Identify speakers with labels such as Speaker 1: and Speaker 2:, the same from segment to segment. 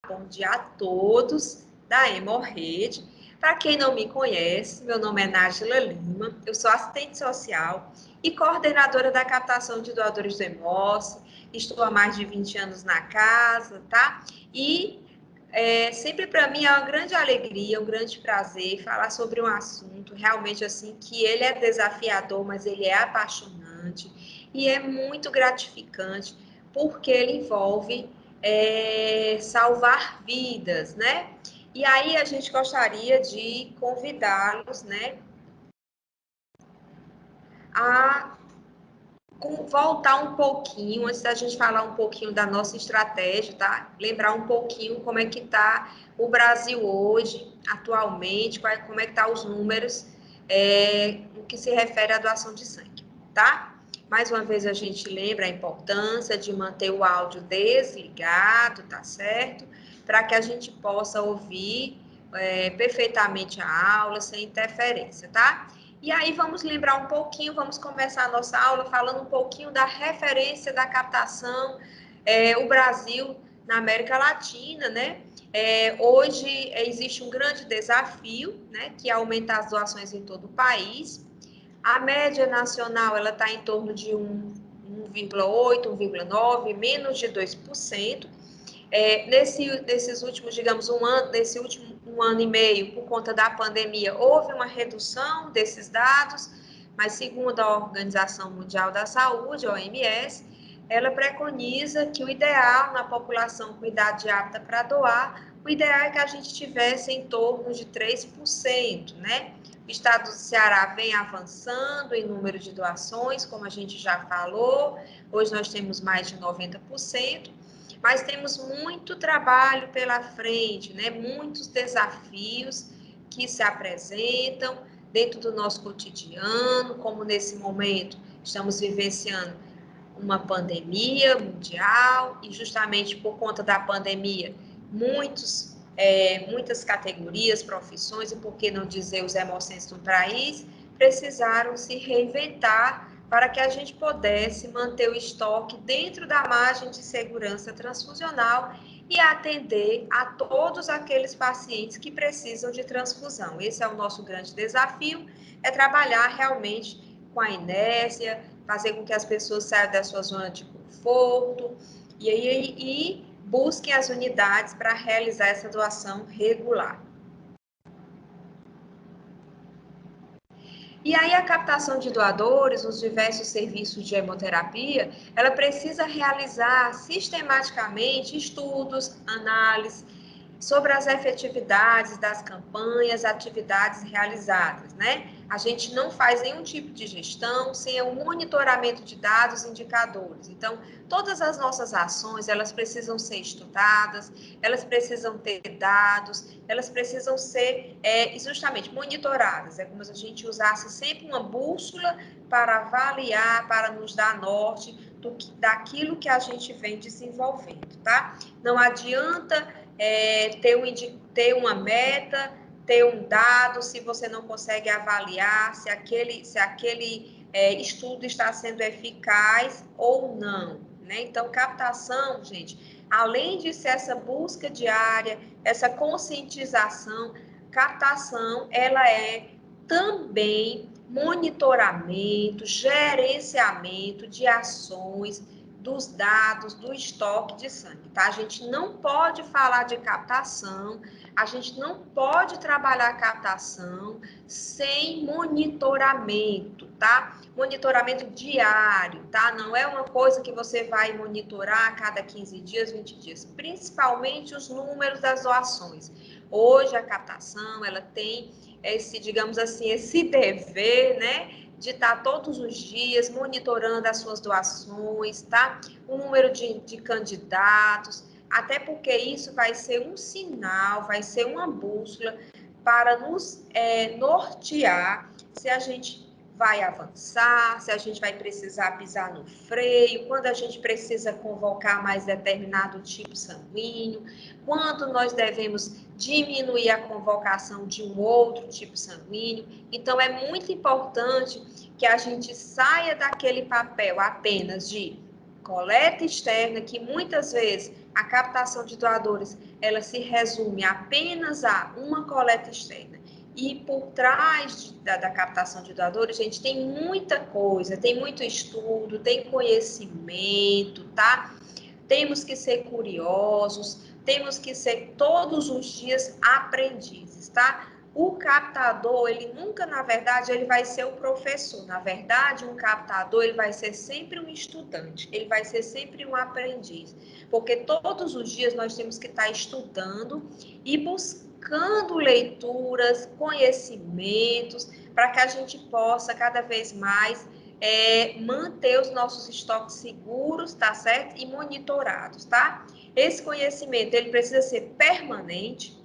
Speaker 1: Bom dia a todos da Hemorrede. Para quem não me conhece, meu nome é Nájila Lima, eu sou assistente social e coordenadora da captação de doadores do Hemócio. Estou há mais de 20 anos na casa, tá? E sempre para mim é uma grande alegria, um grande prazer falar sobre um assunto realmente assim que ele é desafiador, mas ele é apaixonante e é muito gratificante porque ele envolve salvar vidas, né? E aí a gente gostaria de convidá-los, né, a voltar um pouquinho, antes da gente falar um pouquinho da nossa estratégia, tá? Lembrar um pouquinho como é que está o Brasil hoje, atualmente, como é que tá os números no que se refere à doação de sangue, tá? Mais uma vez a gente lembra a importância de manter o áudio desligado, tá certo? Para que a gente possa ouvir perfeitamente a aula, sem interferência, tá? E aí vamos lembrar um pouquinho, vamos começar a nossa aula falando um pouquinho da referência da captação, o Brasil na América Latina, né? Hoje existe um grande desafio, né, que é aumentar as doações em todo o país. A média nacional ela está em torno de 1,8, 1,9, menos de 2%. Nesses últimos, digamos, nesse último um ano e meio, por conta da pandemia, houve uma redução desses dados, mas segundo a Organização Mundial da Saúde, a OMS, ela preconiza que o ideal na população com idade apta para doar, o ideal é que a gente tivesse em torno de 3%, né? O estado do Ceará vem avançando em número de doações, como a gente já falou, hoje nós temos mais de 90%, mas temos muito trabalho pela frente, né? Muitos desafios que se apresentam dentro do nosso cotidiano, como nesse momento estamos vivenciando uma pandemia mundial e justamente por conta da pandemia, muitas categorias, profissões e por que não dizer os hemocentros do país precisaram se reinventar para que a gente pudesse manter o estoque dentro da margem de segurança transfusional e atender a todos aqueles pacientes que precisam de transfusão. Esse é o nosso grande desafio, é trabalhar realmente com a inércia, fazer com que as pessoas saiam da sua zona de conforto e busquem as unidades para realizar essa doação regular. E aí a captação de doadores, os diversos serviços de hemoterapia, ela precisa realizar sistematicamente estudos, análises sobre as efetividades das campanhas, atividades realizadas, né? A gente não faz nenhum tipo de gestão sem o monitoramento de dados e indicadores. Então, todas as nossas ações, elas precisam ser estudadas, elas precisam ter dados, elas precisam ser justamente monitoradas. É como se a gente usasse sempre uma bússola para avaliar, para nos dar norte daquilo que a gente vem desenvolvendo, tá? Não adianta ter uma meta, ter um dado, se você não consegue avaliar se aquele estudo está sendo eficaz ou não, né? Então, captação, gente, além de ser essa busca diária, essa conscientização, captação, ela é também monitoramento, gerenciamento de ações, dos dados, do estoque de sangue, tá? A gente não pode falar de captação, a gente não pode trabalhar a captação sem monitoramento, tá? Monitoramento diário, tá? Não é uma coisa que você vai monitorar a cada 15 dias, 20 dias, principalmente os números das doações. Hoje a captação, ela tem esse, digamos assim, esse dever, né? De estar todos os dias monitorando as suas doações, tá? O número de candidatos, até porque isso vai ser um sinal, vai ser uma bússola para nos nortear se a gente vai avançar, se a gente vai precisar pisar no freio, quando a gente precisa convocar mais determinado tipo sanguíneo, quando nós devemos diminuir a convocação de um outro tipo sanguíneo. Então, é muito importante que a gente saia daquele papel apenas de coleta externa, que muitas vezes a captação de doadores, ela se resume apenas a uma coleta externa. E por trás da captação de doadores, gente, tem muita coisa, tem muito estudo, tem conhecimento, tá? Temos que ser curiosos, temos que ser todos os dias aprendizes, tá? O captador, ele nunca, na verdade, ele vai ser o professor. Na verdade, um captador, ele vai ser sempre um estudante, ele vai ser sempre um aprendiz. Porque todos os dias nós temos que estar estudando e buscando leituras, conhecimentos, para que a gente possa cada vez mais manter os nossos estoques seguros, tá certo? E monitorados, tá? Esse conhecimento, ele precisa ser permanente.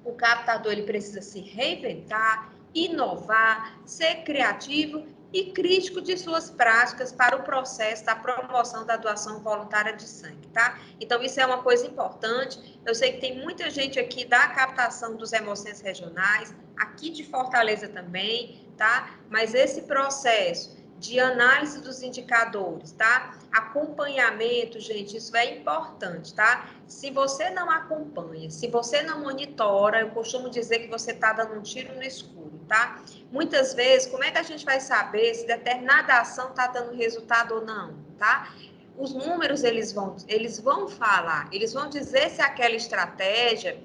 Speaker 1: O captador, ele precisa se reinventar, inovar, ser criativo e crítico de suas práticas para o processo da promoção da doação voluntária de sangue, tá? Então, isso é uma coisa importante. Eu sei que tem muita gente aqui da captação dos hemocentros regionais, aqui de Fortaleza também, tá? Mas esse processo de análise dos indicadores, tá? Acompanhamento, gente, isso é importante, tá? Se você não acompanha, se você não monitora, eu costumo dizer que você está dando um tiro no escuro, tá? Muitas vezes, como é que a gente vai saber se determinada ação está dando resultado ou não, tá? Os números, eles vão falar, eles vão dizer se aquela estratégia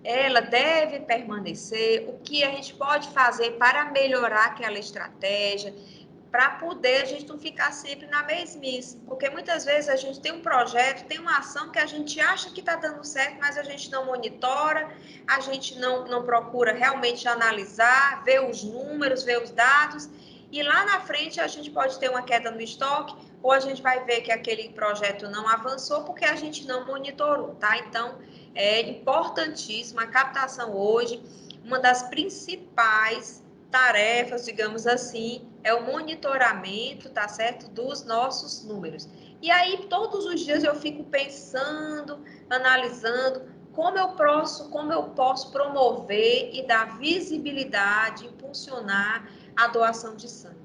Speaker 1: ela deve permanecer, o que a gente pode fazer para melhorar aquela estratégia, para poder a gente não ficar sempre na mesmice. Porque muitas vezes a gente tem um projeto, tem uma ação que a gente acha que está dando certo, mas a gente não monitora, a gente não procura realmente analisar, ver os números, ver os dados, e lá na frente a gente pode ter uma queda no estoque, ou a gente vai ver que aquele projeto não avançou porque a gente não monitorou, tá? Então, é importantíssima a captação hoje, uma das principais tarefas, digamos assim, é o monitoramento, tá certo, dos nossos números. E aí, todos os dias eu fico pensando, analisando como eu posso promover e dar visibilidade, impulsionar a doação de sangue.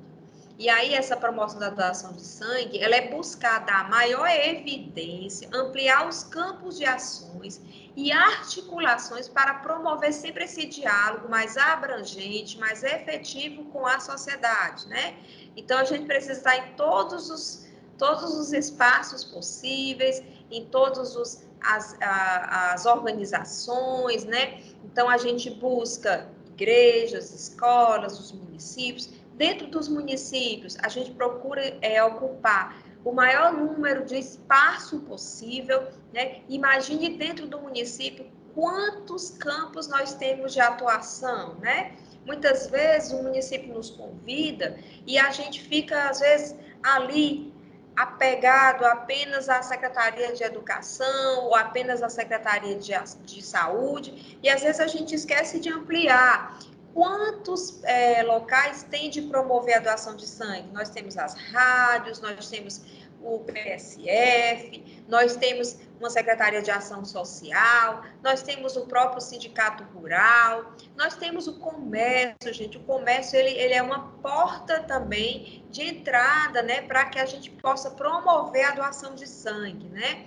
Speaker 1: E aí, essa promoção da doação de sangue, ela é buscar dar maior evidência, ampliar os campos de ações e articulações para promover sempre esse diálogo mais abrangente, mais efetivo com a sociedade, né? Então, a gente precisa estar em todos os espaços possíveis, em todas as organizações, né? Então, a gente busca igrejas, escolas, os municípios. Dentro dos municípios, a gente procura ocupar o maior número de espaço possível, né? Imagine dentro do município quantos campos nós temos de atuação, né? Muitas vezes o município nos convida e a gente fica, às vezes, ali apegado apenas à Secretaria de Educação ou apenas à Secretaria de Saúde, e às vezes a gente esquece de ampliar. Quantos locais têm de promover a doação de sangue? Nós temos as rádios, nós temos o PSF, nós temos uma Secretaria de Ação Social, nós temos o próprio Sindicato Rural, nós temos o comércio, gente. O comércio, ele é uma porta também de entrada, né, para que a gente possa promover a doação de sangue, né?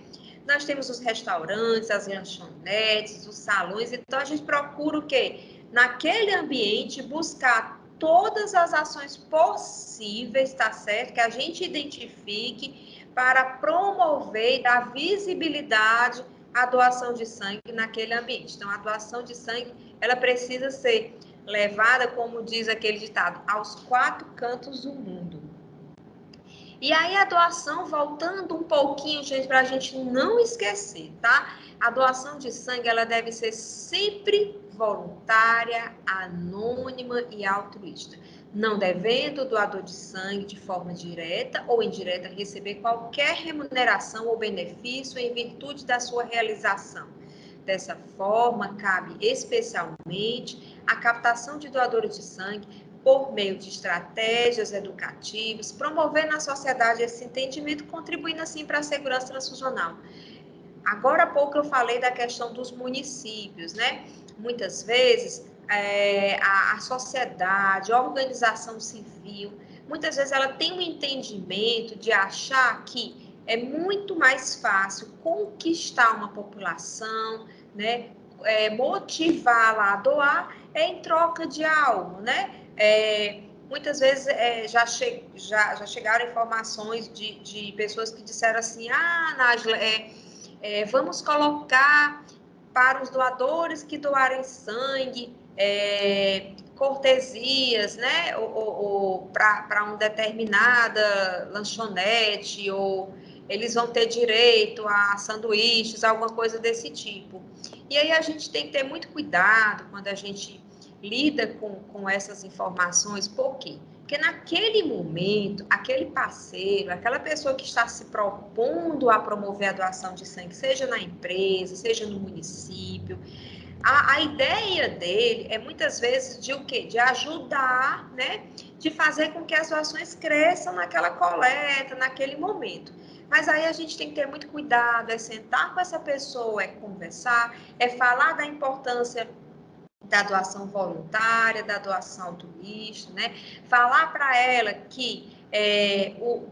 Speaker 1: Nós temos os restaurantes, as lanchonetes, os salões, então a gente procura o quê? Naquele ambiente, buscar todas as ações possíveis, tá certo? Que a gente identifique para promover e dar visibilidade à doação de sangue naquele ambiente. Então, a doação de sangue, ela precisa ser levada, como diz aquele ditado, aos 4 cantos do mundo. E aí a doação, voltando um pouquinho, gente, para a gente não esquecer, tá? A doação de sangue, ela deve ser sempre voluntária, anônima e altruísta, não devendo o doador de sangue, de forma direta ou indireta, receber qualquer remuneração ou benefício em virtude da sua realização. Dessa forma, cabe especialmente a captação de doadores de sangue por meio de estratégias educativas, promover na sociedade esse entendimento, contribuindo assim para a segurança transfusional. Agora há pouco eu falei da questão dos municípios, né? Muitas vezes a sociedade, a organização civil, muitas vezes ela tem um entendimento de achar que é muito mais fácil conquistar uma população, né? Motivá-la a doar em troca de algo, né? Muitas vezes já chegaram informações de pessoas que disseram assim, Nájila, vamos colocar para os doadores que doarem sangue, cortesias, né? Ou para uma determinada lanchonete, ou eles vão ter direito a sanduíches, alguma coisa desse tipo. E aí a gente tem que ter muito cuidado quando a gente lida com essas informações, por quê? Porque naquele momento, aquele parceiro, aquela pessoa que está se propondo a promover a doação de sangue, seja na empresa, seja no município, a ideia dele é muitas vezes de o quê? De ajudar, né? De fazer com que as doações cresçam naquela coleta, naquele momento. Mas aí a gente tem que ter muito cuidado, sentar com essa pessoa, conversar, falar da importância da doação voluntária, da doação altruísta, né? Falar para ela que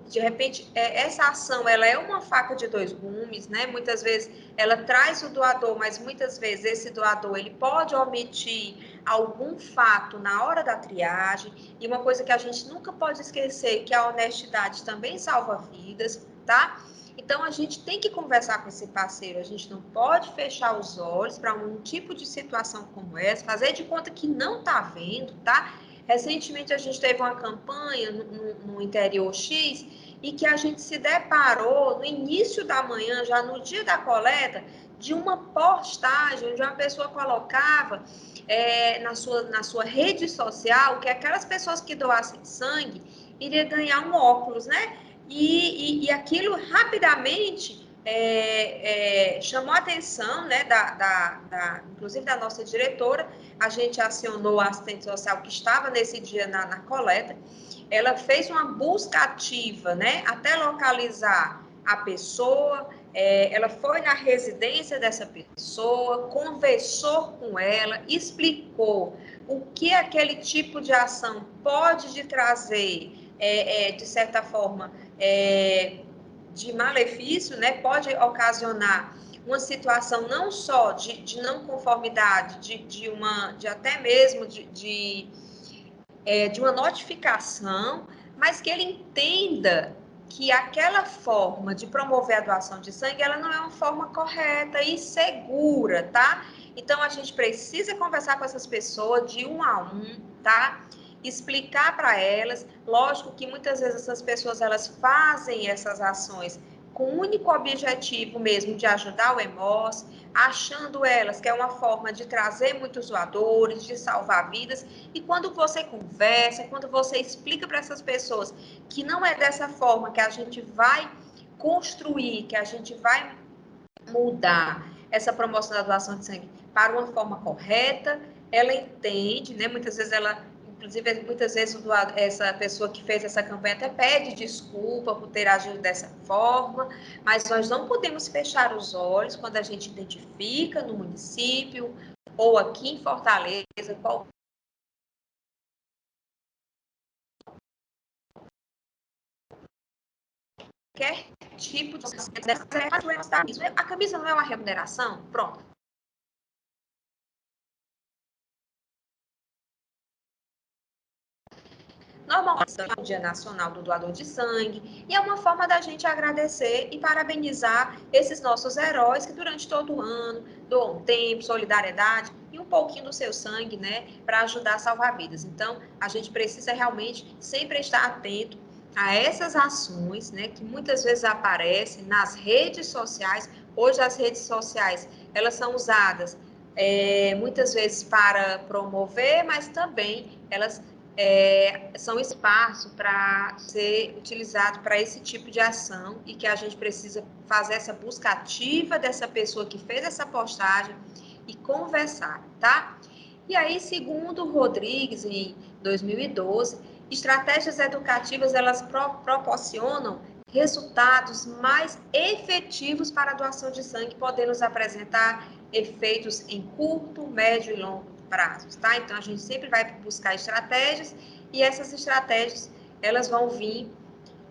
Speaker 1: de repente essa ação ela é uma faca de dois gumes, né? Muitas vezes ela traz o doador, mas muitas vezes esse doador ele pode omitir algum fato na hora da triagem. E uma coisa que a gente nunca pode esquecer que a honestidade também salva vidas, tá? Então, a gente tem que conversar com esse parceiro, a gente não pode fechar os olhos para um tipo de situação como essa, fazer de conta que não está vendo, tá? Recentemente, a gente teve uma campanha no interior X e que a gente se deparou no início da manhã, já no dia da coleta, de uma postagem onde uma pessoa colocava na sua rede social que aquelas pessoas que doassem sangue iriam ganhar um óculos, né? E aquilo rapidamente chamou a atenção, né, inclusive da nossa diretora. A gente acionou a assistente social que estava nesse dia na coleta. Ela fez uma busca ativa, né, até localizar a pessoa. Ela foi na residência dessa pessoa, conversou com ela, explicou o que aquele tipo de ação pode te trazer, de certa forma, de malefício, né? Pode ocasionar uma situação não só de não conformidade, de até mesmo de uma notificação, mas que ele entenda que aquela forma de promover a doação de sangue, ela não é uma forma correta e segura, tá? Então, a gente precisa conversar com essas pessoas de um a um, tá? Explicar para elas, lógico que muitas vezes essas pessoas, elas fazem essas ações com o único objetivo mesmo de ajudar o EMOS, achando elas que é uma forma de trazer muitos doadores, de salvar vidas. E quando você conversa, quando você explica para essas pessoas que não é dessa forma que a gente vai construir, que a gente vai mudar essa promoção da doação de sangue para uma forma correta, ela entende, né? Muitas vezes ela, inclusive, muitas vezes essa pessoa que fez essa campanha até pede desculpa por ter agido dessa forma, mas nós não podemos fechar os olhos quando a gente identifica no município ou aqui em Fortaleza qualquer tipo de a camisa não é uma remuneração? Pronto. Normalmente é o Dia Nacional do Doador de Sangue, e é uma forma da gente agradecer e parabenizar esses nossos heróis que durante todo o ano doam tempo, solidariedade e um pouquinho do seu sangue, né, para ajudar a salvar vidas. Então, a gente precisa realmente sempre estar atento a essas ações, né, que muitas vezes aparecem nas redes sociais. Hoje as redes sociais, elas são usadas muitas vezes para promover, mas também elas são espaço para ser utilizado para esse tipo de ação e que a gente precisa fazer essa busca ativa dessa pessoa que fez essa postagem e conversar, tá? E aí, segundo o Rodrigues, em 2012, estratégias educativas, elas proporcionam resultados mais efetivos para a doação de sangue, podendo nos apresentar efeitos em curto, médio e longo prazos, tá? Então, a gente sempre vai buscar estratégias e essas estratégias, elas vão vir,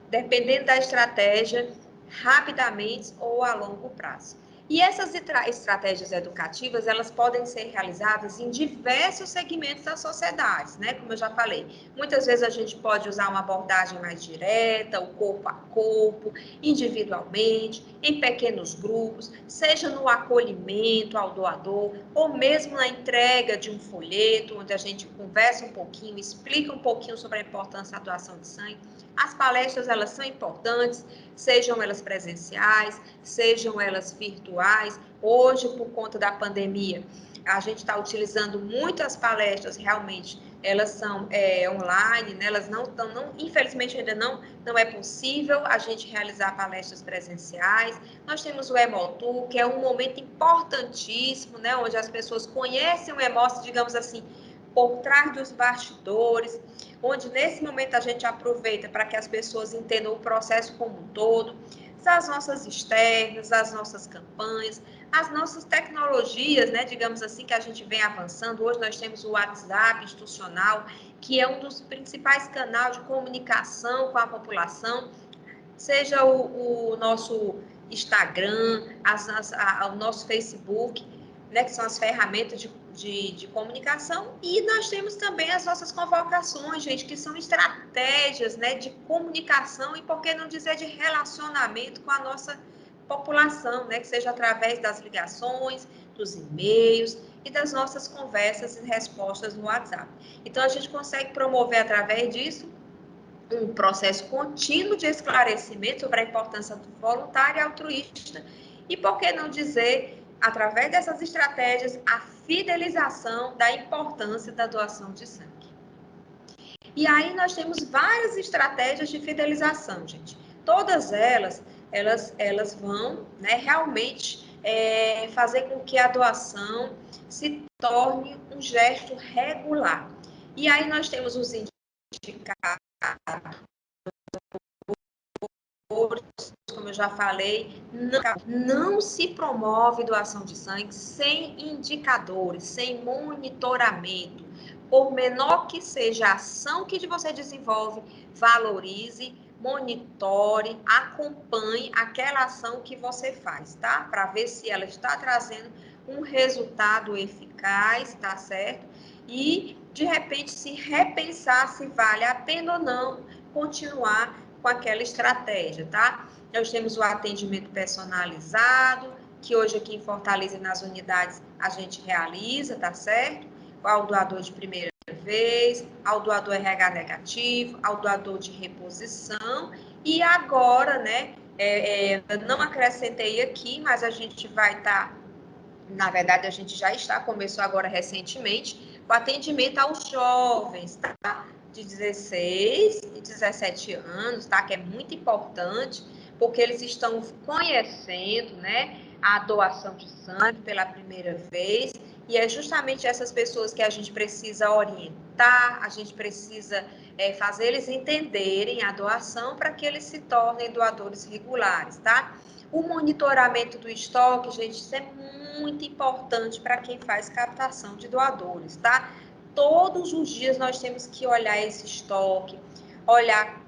Speaker 1: dependendo da estratégia, rapidamente ou a longo prazo. E essas estratégias educativas, elas podem ser realizadas em diversos segmentos da sociedade, né? Como eu já falei, muitas vezes a gente pode usar uma abordagem mais direta, o corpo a corpo, individualmente, em pequenos grupos, seja no acolhimento ao doador, ou mesmo na entrega de um folheto, onde a gente conversa um pouquinho, explica um pouquinho sobre a importância da doação de sangue. As palestras, elas são importantes, sejam elas presenciais, sejam elas virtuais. Hoje, por conta da pandemia, a gente está utilizando muitas palestras, realmente, elas são online, né? Elas não estão, infelizmente ainda não é possível a gente realizar palestras presenciais. Nós temos o Hemotour, que é um momento importantíssimo, né? Onde as pessoas conhecem o hemócio, digamos assim, por trás dos bastidores, onde nesse momento a gente aproveita para que as pessoas entendam o processo como um todo, as nossas externas, as nossas campanhas, as nossas tecnologias, né, digamos assim, que a gente vem avançando. Hoje nós temos o WhatsApp institucional, que é um dos principais canais de comunicação com a população, seja o nosso Instagram, o nosso Facebook, né, que são as ferramentas de comunicação, e nós temos também as nossas convocações, gente, que são estratégias, né, de comunicação e, por que não dizer, de relacionamento com a nossa população, né, que seja através das ligações, dos e-mails e das nossas conversas e respostas no WhatsApp. Então, a gente consegue promover através disso um processo contínuo de esclarecimento sobre a importância do voluntário e altruísta e, por que não dizer, através dessas estratégias, a fidelização da importância da doação de sangue. E aí nós temos várias estratégias de fidelização, gente. Todas elas vão, né, realmente fazer com que a doação se torne um gesto regular. E aí nós temos os indicadores, como eu já falei, não se promove doação de sangue sem indicadores, sem monitoramento. Por menor que seja a ação que você desenvolve, valorize, monitore, acompanhe aquela ação que você faz, tá? Para ver se ela está trazendo um resultado eficaz, tá certo? E, de repente, se repensar se vale a pena ou não continuar com aquela estratégia, tá? Nós temos o atendimento personalizado, que hoje aqui em Fortaleza, nas unidades, a gente realiza, tá certo? Ao doador de primeira vez, ao doador RH negativo, ao doador de reposição, e agora, né, não acrescentei aqui, mas a gente vai estar, na verdade, a gente já começou agora recentemente, o atendimento aos jovens, tá? De 16 e 17 anos, tá? Que é muito importante, porque eles estão conhecendo, né, a doação de sangue pela primeira vez, e é justamente essas pessoas que a gente precisa orientar, a gente precisa fazer eles entenderem a doação para que eles se tornem doadores regulares, tá? O monitoramento do estoque, gente, isso é muito importante para quem faz captação de doadores, tá? Todos os dias nós temos que olhar esse estoque, olhar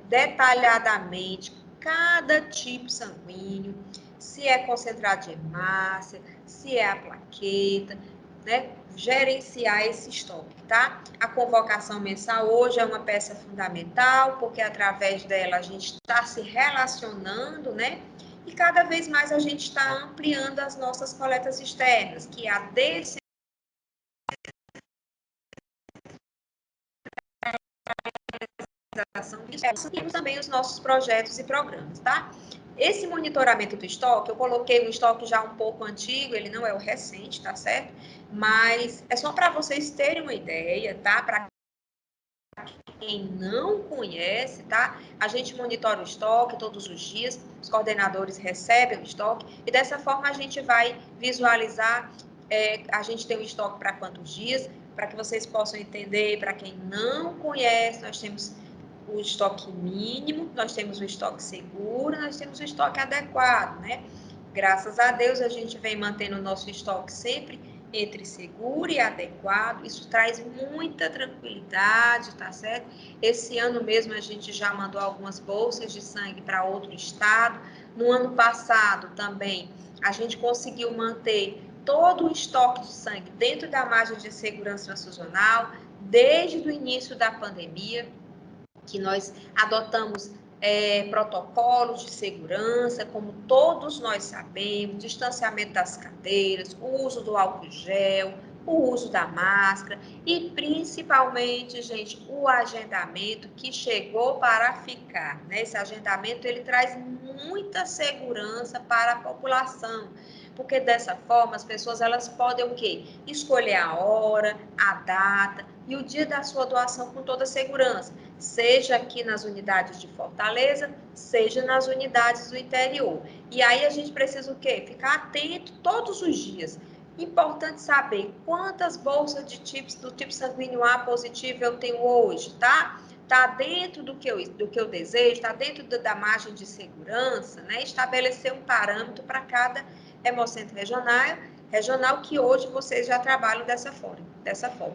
Speaker 1: detalhadamente cada tipo sanguíneo, se é concentrado de hemácia, se é a plaqueta, né? Gerenciar esse estoque, tá? A convocação mensal hoje é uma peça fundamental, porque através dela a gente está se relacionando, né? E cada vez mais a gente está ampliando as nossas coletas externas, que é a descentralização e também os nossos projetos e programas, tá? Esse monitoramento do estoque, eu coloquei um estoque já um pouco antigo, ele não é o recente, tá certo? Mas é só para vocês terem uma ideia, tá? Para quem não conhece, tá? A gente monitora o estoque todos os dias, os coordenadores recebem o estoque e dessa forma a gente vai visualizar, a gente tem o estoque para quantos dias, para que vocês possam entender, para quem não conhece, nós temos o estoque mínimo, nós temos o estoque seguro, nós temos o estoque adequado, né? Graças a Deus a gente vem mantendo o nosso estoque sempre entre seguro e adequado, isso traz muita tranquilidade, tá certo? Esse ano mesmo a gente já mandou algumas bolsas de sangue para outro estado. No ano passado também a gente conseguiu manter todo o estoque de sangue dentro da margem de segurança transfusional, desde o início da pandemia, que nós adotamos protocolos de segurança, como todos nós sabemos, distanciamento das cadeiras, o uso do álcool gel, o uso da máscara e principalmente, gente, o agendamento que chegou para ficar, né? Esse agendamento, ele traz muita segurança para a população, porque dessa forma as pessoas elas podem o quê? Escolher a hora, a data e o dia da sua doação com toda segurança, seja aqui nas unidades de Fortaleza, seja nas unidades do interior. E aí a gente precisa o quê? Ficar atento todos os dias. Importante saber quantas bolsas do tipo sanguíneo A positivo eu tenho hoje, tá? Está dentro do que eu desejo, está dentro da margem de segurança, né? Estabelecer um parâmetro para cada hemocentro regional que hoje vocês já trabalham dessa forma.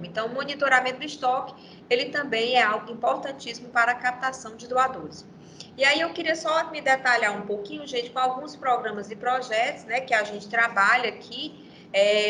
Speaker 1: Então, o monitoramento do estoque, ele também é algo importantíssimo para a captação de doadores. E aí eu queria só me detalhar um pouquinho, gente, com alguns programas e projetos, né, que a gente trabalha aqui.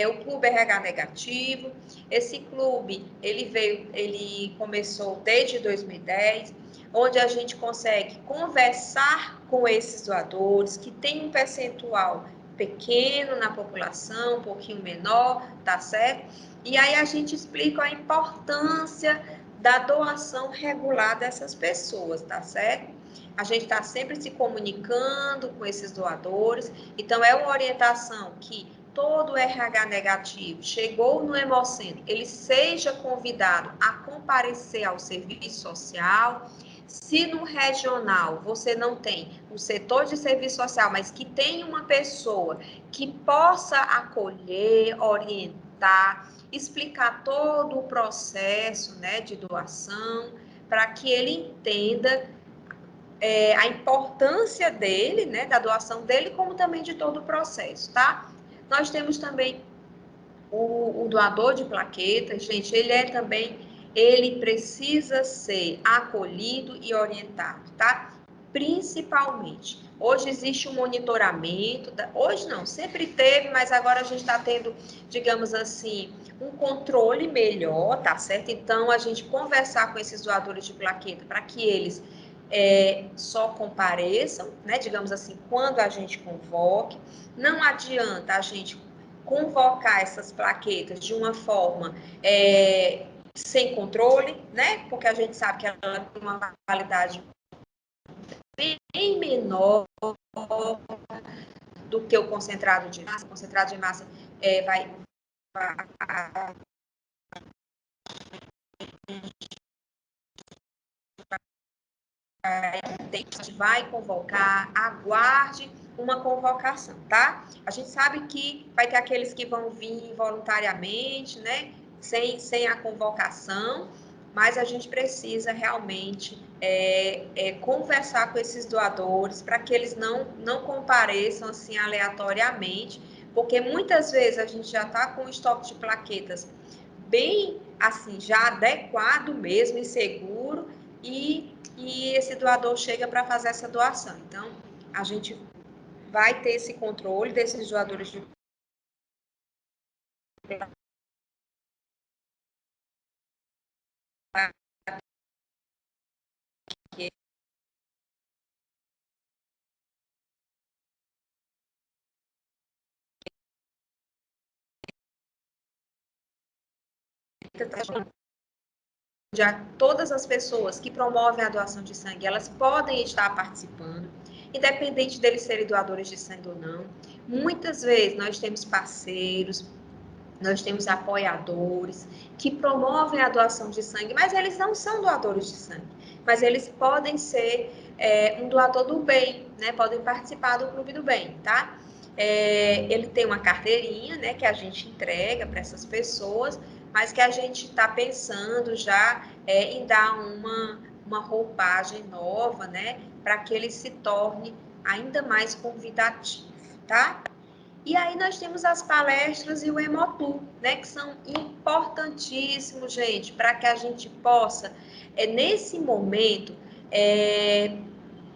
Speaker 1: O Clube RH Negativo. Esse clube, ele começou desde 2010, onde a gente consegue conversar com esses doadores que tem um percentual pequeno na população, um pouquinho menor, tá certo? E aí a gente explica a importância da doação regular dessas pessoas, tá certo? A gente está sempre se comunicando com esses doadores, então é uma orientação que todo RH negativo chegou no Hemocentro, ele seja convidado a comparecer ao serviço social. Se no regional você não tem o setor de serviço social, mas que tem uma pessoa que possa acolher, orientar, explicar todo o processo, né, de doação, para que ele entenda a importância dele, né, da doação dele, como também de todo o processo, tá? Nós temos também o doador de plaquetas, gente, ele precisa ser acolhido e orientado, tá? Principalmente. Hoje existe um monitoramento, hoje não, sempre teve, mas agora a gente está tendo, digamos assim, um controle melhor, tá certo? Então, a gente conversar com esses doadores de plaqueta para que eles só compareçam, né? Digamos assim, quando a gente convoque. Não adianta a gente convocar essas plaquetas de uma forma sem controle, né? Porque a gente sabe que ela tem uma validade bem menor do que o concentrado de massa. O concentrado de massa vai vai convocar, aguarde uma convocação, tá? A gente sabe que vai ter aqueles que vão vir voluntariamente, né? Sem a convocação, mas a gente precisa realmente conversar com esses doadores para que eles não compareçam assim aleatoriamente, porque muitas vezes a gente já está com o estoque de plaquetas bem assim, já adequado mesmo e seguro, e esse doador chega para fazer essa doação. Então, a gente vai ter esse controle desses doadores de já todas as pessoas que promovem a doação de sangue, elas podem estar participando, independente deles serem doadores de sangue ou não. Muitas vezes nós temos parceiros, nós temos apoiadores que promovem a doação de sangue, mas eles não são doadores de sangue, mas eles podem ser um doador do bem, né? Podem participar do Clube do Bem, tá? Ele tem uma carteirinha, né, que a gente entrega para essas pessoas, mas que a gente está pensando já em dar uma roupagem nova, né, para que ele se torne ainda mais convidativo, tá? E aí nós temos as palestras e o Hemotour, né, que são importantíssimos, gente, para que a gente possa, nesse momento,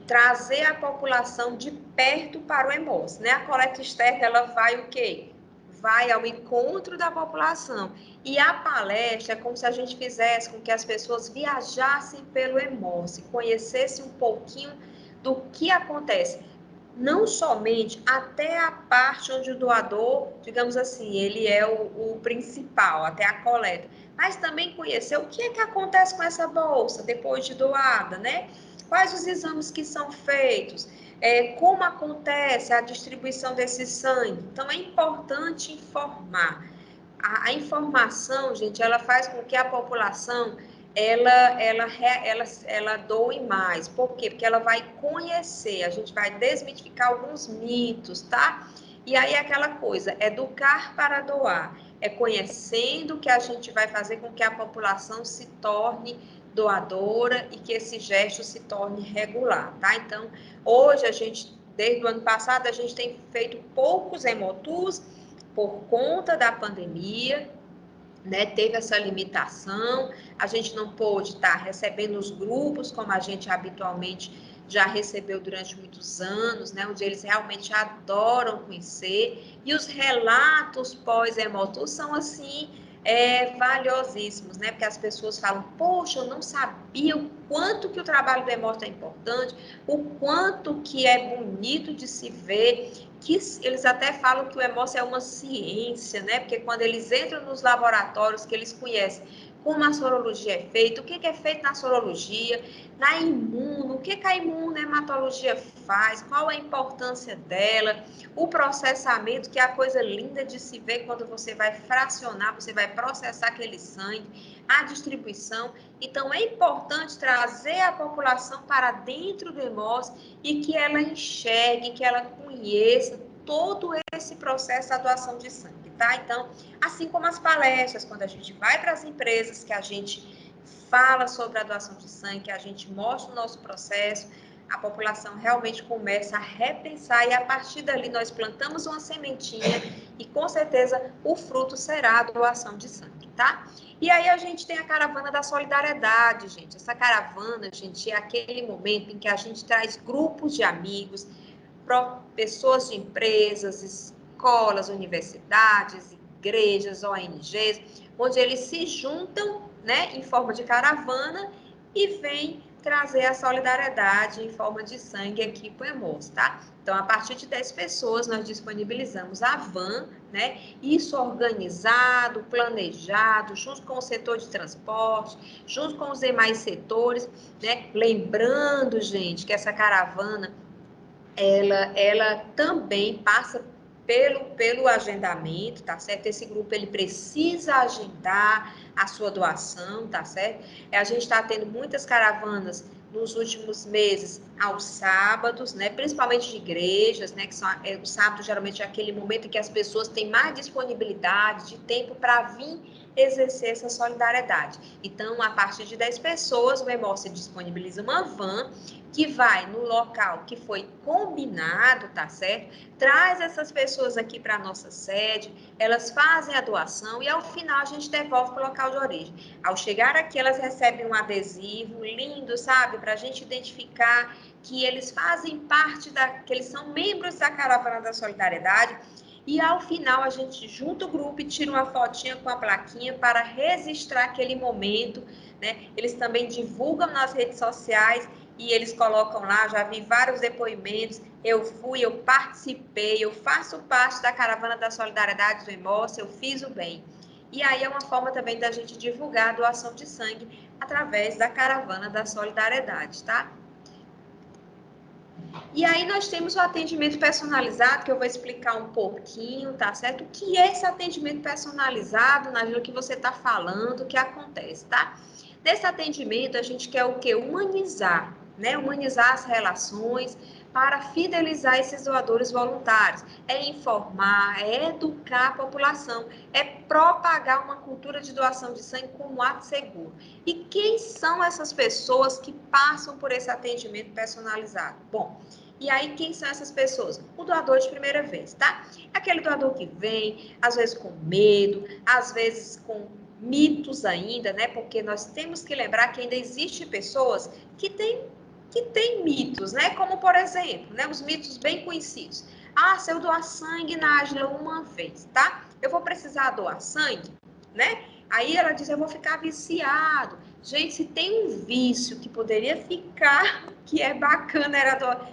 Speaker 1: trazer a população de perto para o Hemose, né? A coleta externa, ela vai o quê? Vai ao encontro da população. E a palestra é como se a gente fizesse com que as pessoas viajassem pelo Hemose, conhecessem um pouquinho do que acontece. Não somente até a parte onde o doador, digamos assim, ele é o principal, até a coleta, mas também conhecer o que é que acontece com essa bolsa depois de doada, né? Quais os exames que são feitos, como acontece a distribuição desse sangue. Então, é importante informar. A informação, gente, ela faz com que a população ela doe mais. Por quê? Porque ela vai conhecer, a gente vai desmitificar alguns mitos, tá? E aí aquela coisa, educar para doar, é conhecendo que a gente vai fazer com que a população se torne doadora e que esse gesto se torne regular, tá? Então, hoje a gente, desde o ano passado, a gente tem feito poucos hemotours por conta da pandemia, né, teve essa limitação, a gente não pôde estar recebendo os grupos como a gente habitualmente já recebeu durante muitos anos, né, onde eles realmente adoram conhecer, e os relatos pós-hemotour são assim, valiosíssimos, né, porque as pessoas falam, poxa, eu não sabia o quanto que o trabalho do hemócio é importante, o quanto que é bonito de se ver, que eles até falam que o hemócio é uma ciência, né? Porque quando eles entram nos laboratórios, que eles conhecem como a sorologia é feita, o que é feito na sorologia, na imuno, o que a imunohematologia faz, qual a importância dela, o processamento, que é a coisa linda de se ver quando você vai fracionar, você vai processar aquele sangue, a distribuição. Então, é importante trazer a população para dentro do hemócio e que ela enxergue, que ela conheça todo esse processo da doação de sangue, tá? Então, assim como as palestras, quando a gente vai para as empresas, que a gente fala sobre a doação de sangue, que a gente mostra o nosso processo, a população realmente começa a repensar e a partir dali nós plantamos uma sementinha e com certeza o fruto será a doação de sangue, tá? E aí a gente tem a caravana da solidariedade, gente. Essa caravana, gente, é aquele momento em que a gente traz grupos de amigos, pessoas de empresas, escolas, universidades, igrejas, ONGs, onde eles se juntam, né, em forma de caravana e vêm trazer a solidariedade em forma de sangue aqui para o Hemose, tá? Então, a partir de 10 pessoas, nós disponibilizamos a van, né? Isso organizado, planejado, junto com o setor de transporte, junto com os demais setores, né? Lembrando, gente, que essa caravana ela também passa pelo agendamento, tá certo? Esse grupo, ele precisa agendar a sua doação, tá certo? A gente está tendo muitas caravanas nos últimos meses aos sábados, né? Principalmente de igrejas, né? Que são, o sábado geralmente é aquele momento em que as pessoas têm mais disponibilidade de tempo para vir exercer essa solidariedade. Então, a partir de 10 pessoas, o Hemose disponibiliza uma van que vai no local que foi combinado, tá certo? Traz essas pessoas aqui para a nossa sede, elas fazem a doação e ao final a gente devolve para o local de origem. Ao chegar aqui, elas recebem um adesivo lindo, sabe? Para a gente identificar que eles fazem parte que eles são membros da Caravana da Solidariedade. E ao final a gente junta o grupo e tira uma fotinha com a plaquinha para registrar aquele momento, né? Eles também divulgam nas redes sociais e eles colocam lá, já vi vários depoimentos, eu fui, eu participei, eu faço parte da Caravana da Solidariedade do Hemose, eu fiz o bem. E aí é uma forma também da gente divulgar a doação de sangue através da Caravana da Solidariedade, tá? E aí nós temos o atendimento personalizado, que eu vou explicar um pouquinho, tá certo? O que é esse atendimento personalizado, naquilo que você está falando, o que acontece, tá? Nesse atendimento, a gente quer o quê? Humanizar, né? Humanizar as relações para fidelizar esses doadores voluntários. É informar, é educar a população, é propagar uma cultura de doação de sangue como ato seguro. E quem são essas pessoas que passam por esse atendimento personalizado? Bom, E aí, quem são essas pessoas? O doador de primeira vez, tá? Aquele doador que vem, às vezes com medo, às vezes com mitos ainda, né? Porque nós temos que lembrar que ainda existem pessoas que têm mitos, né? Como, por exemplo, né? Os mitos bem conhecidos. Ah, se eu doar sangue na Ágila uma vez, tá? Eu vou precisar doar sangue, né? Aí ela diz, eu vou ficar viciado. Gente, se tem um vício que poderia ficar, que é bacana,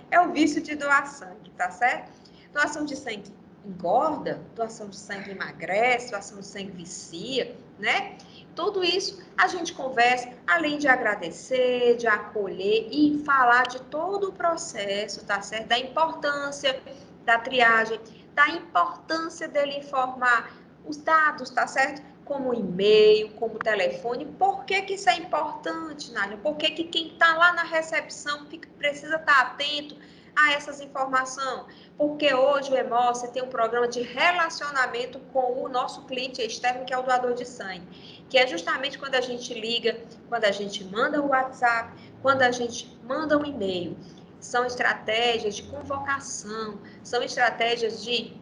Speaker 1: é o vício de doar sangue, tá certo? Doação de sangue engorda, doação de sangue emagrece, doação de sangue vicia, né? Tudo isso a gente conversa, além de agradecer, de acolher e falar de todo o processo, tá certo? Da importância da triagem, da importância dele informar os dados, tá certo? Como e-mail, como telefone. Por que que isso é importante, Nádia? Por que que quem está lá na recepção precisa estar atento a essas informações? Porque hoje o Hemose tem um programa de relacionamento com o nosso cliente externo, que é o doador de sangue, que é justamente quando a gente liga, quando a gente manda o WhatsApp, quando a gente manda um e-mail. São estratégias de convocação, são estratégias de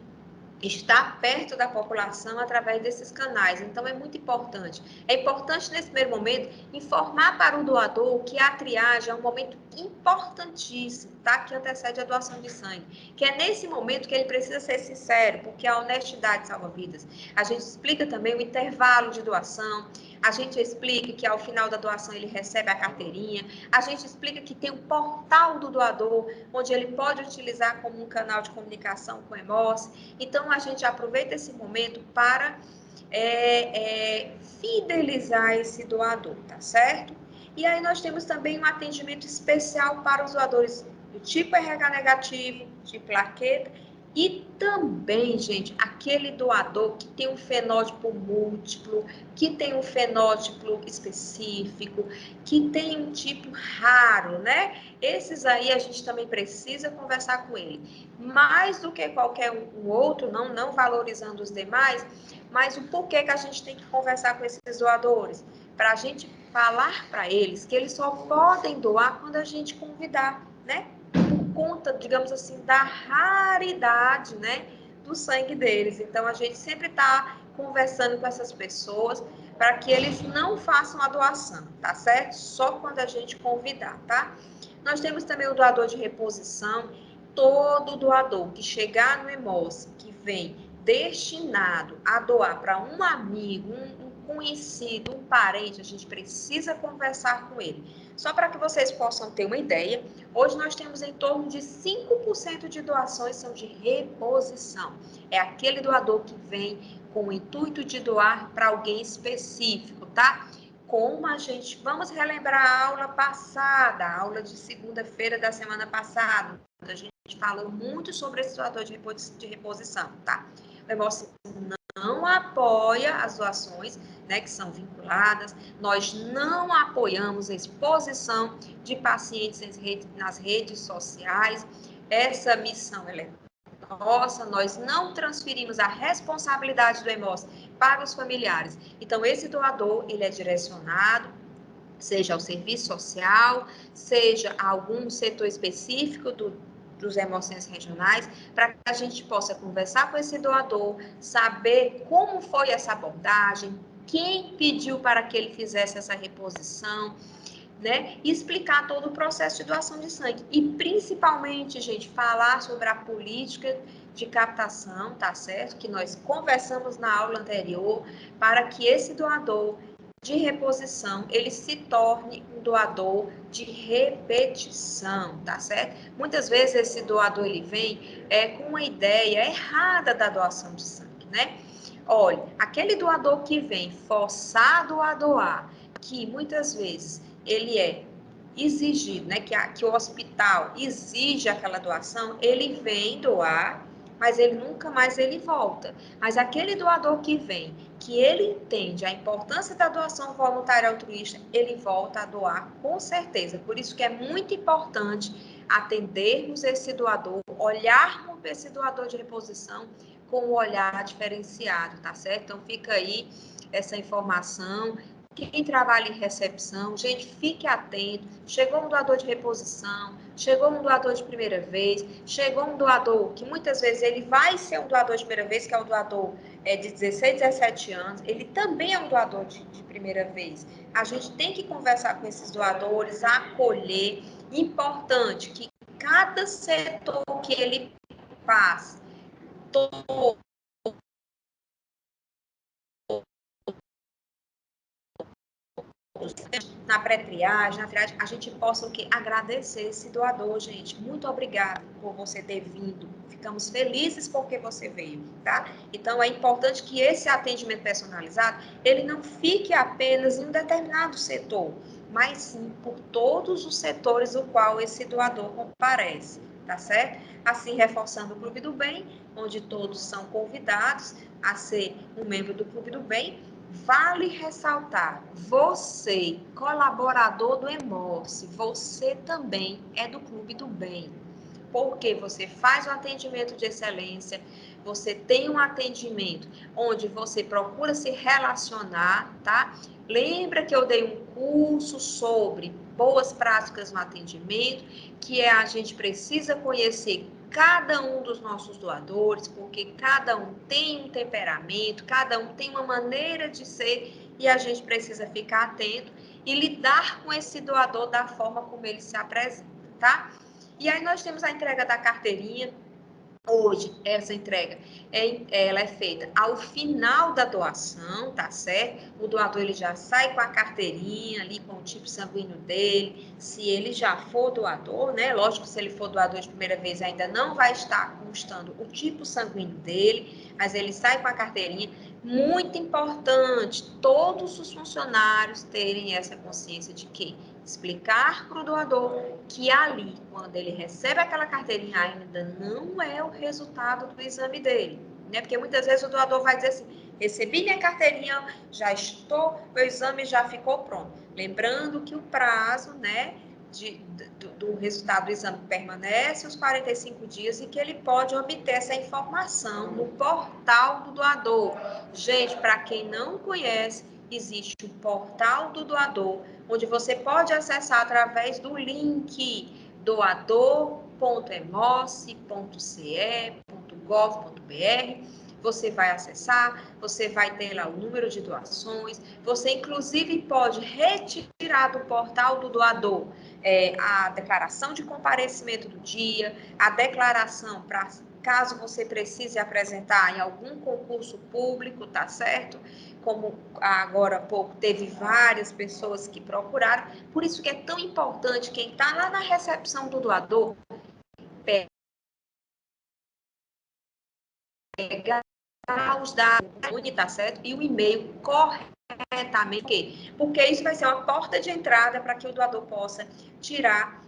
Speaker 1: estar perto da população através desses canais. Então, é muito importante. É importante, nesse primeiro momento, informar para o doador que a triagem é um momento importantíssimo, tá? Que antecede a doação de sangue. Que é nesse momento que ele precisa ser sincero, porque a honestidade salva vidas. A gente explica também o intervalo de doação, a gente explica que ao final da doação ele recebe a carteirinha, a gente explica que tem um portal do doador, onde ele pode utilizar como um canal de comunicação com o Hemose. Então, a gente aproveita esse momento para fidelizar esse doador, tá certo? E aí nós temos também um atendimento especial para os doadores do tipo RH negativo, de plaqueta, e também, gente, aquele doador que tem um fenótipo múltiplo, que tem um fenótipo específico, que tem um tipo raro, né? Esses aí a gente também precisa conversar com ele. Mais do que qualquer um outro, não valorizando os demais, mas o porquê que a gente tem que conversar com esses doadores? Para a gente falar para eles que eles só podem doar quando a gente convidar, né? Por conta, digamos assim, da raridade, né? Do sangue deles. Então, a gente sempre está conversando com essas pessoas para que eles não façam a doação, tá certo? Só quando a gente convidar, tá? Nós temos também o doador de reposição. Todo doador que chegar no Hemose, que vem destinado a doar para um amigo, um conhecido, um parente, a gente precisa conversar com ele. Só para que vocês possam ter uma ideia, hoje nós temos em torno de 5% de doações são de reposição. É aquele doador que vem com o intuito de doar para alguém específico, tá? Como a gente... Vamos relembrar a aula passada, a aula de segunda-feira da semana passada. A gente falou muito sobre esse doador de reposição, tá? O Hemose não apoia as doações, né, que são vinculadas. Nós não apoiamos a exposição de pacientes nas redes sociais. Essa missão ela é nossa, nós não transferimos a responsabilidade do Hemose para os familiares. Então, esse doador, ele é direcionado, seja ao serviço social, seja a algum setor específico dos hemocentros regionais, para que a gente possa conversar com esse doador, saber como foi essa abordagem, quem pediu para que ele fizesse essa reposição, né? E explicar todo o processo de doação de sangue. E principalmente, gente, falar sobre a política de captação, tá certo? Que nós conversamos na aula anterior, para que esse doador de reposição, ele se torne um doador de repetição, tá certo? Muitas vezes esse doador, ele vem com uma ideia errada da doação de sangue, né? Olha, aquele doador que vem forçado a doar, que muitas vezes ele é exigido, né, que o hospital exige aquela doação, ele vem doar, mas ele nunca mais ele volta. Mas aquele doador que vem, que ele entende a importância da doação voluntária altruísta, ele volta a doar com certeza. Por isso que é muito importante atendermos esse doador, olharmos para esse doador de reposição com um olhar diferenciado, tá certo? Então fica aí essa informação quem trabalha em recepção, gente, fique atento. Chegou um doador de reposição, chegou um doador de primeira vez, chegou um doador que muitas vezes ele vai ser um doador de primeira vez, que é o doador de 16, 17 anos, ele também é um doador de primeira vez. A gente tem que conversar com esses doadores, acolher. Importante que cada setor que ele passa, na pré-triagem, na triagem, a gente possa o quê? Agradecer esse doador, gente. Muito obrigada por você ter vindo. Ficamos felizes porque você veio, tá? Então, é importante que esse atendimento personalizado, ele não fique apenas em um determinado setor, mas sim por todos os setores o qual esse doador comparece, tá certo? Assim, reforçando o Clube do Bem, onde todos são convidados a ser um membro do Clube do Bem. Vale ressaltar, você, colaborador do Emorce, você também é do Clube do Bem, porque você faz um atendimento de excelência, você tem um atendimento onde você procura se relacionar, tá? Lembra que eu dei um curso sobre boas práticas no atendimento, que a gente precisa conhecer cada um dos nossos doadores, porque cada um tem um temperamento, cada um tem uma maneira de ser e a gente precisa ficar atento e lidar com esse doador da forma como ele se apresenta, tá? E aí nós temos a entrega da carteirinha. Hoje, essa entrega, ela é feita ao final da doação, tá certo? O doador, ele já sai com a carteirinha ali, com o tipo sanguíneo dele, se ele já for doador, né? Lógico que se ele for doador de primeira vez, ainda não vai estar constando o tipo sanguíneo dele, mas ele sai com a carteirinha. Muito importante, todos os funcionários terem essa consciência de que explicar para o doador que ali, quando ele recebe aquela carteirinha, ainda não é o resultado do exame dele, né? Porque muitas vezes o doador vai dizer assim, recebi minha carteirinha, já estou, meu exame já ficou pronto. Lembrando que o prazo, né, do resultado do exame permanece os 45 dias e que ele pode obter essa informação no portal do doador. Gente, para quem não conhece, existe o portal do doador, onde você pode acessar através do link doador.emoce.ce.gov.br. Você vai acessar, você vai ter lá o número de doações, você inclusive pode retirar do portal do doador a declaração de comparecimento do dia, a declaração para caso você precise apresentar em algum concurso público, tá certo? Como agora há pouco teve várias pessoas que procuraram, por isso que é tão importante quem está lá na recepção do doador pegar os dados, tá certo? E o e-mail corretamente, porque isso vai ser uma porta de entrada para que o doador possa tirar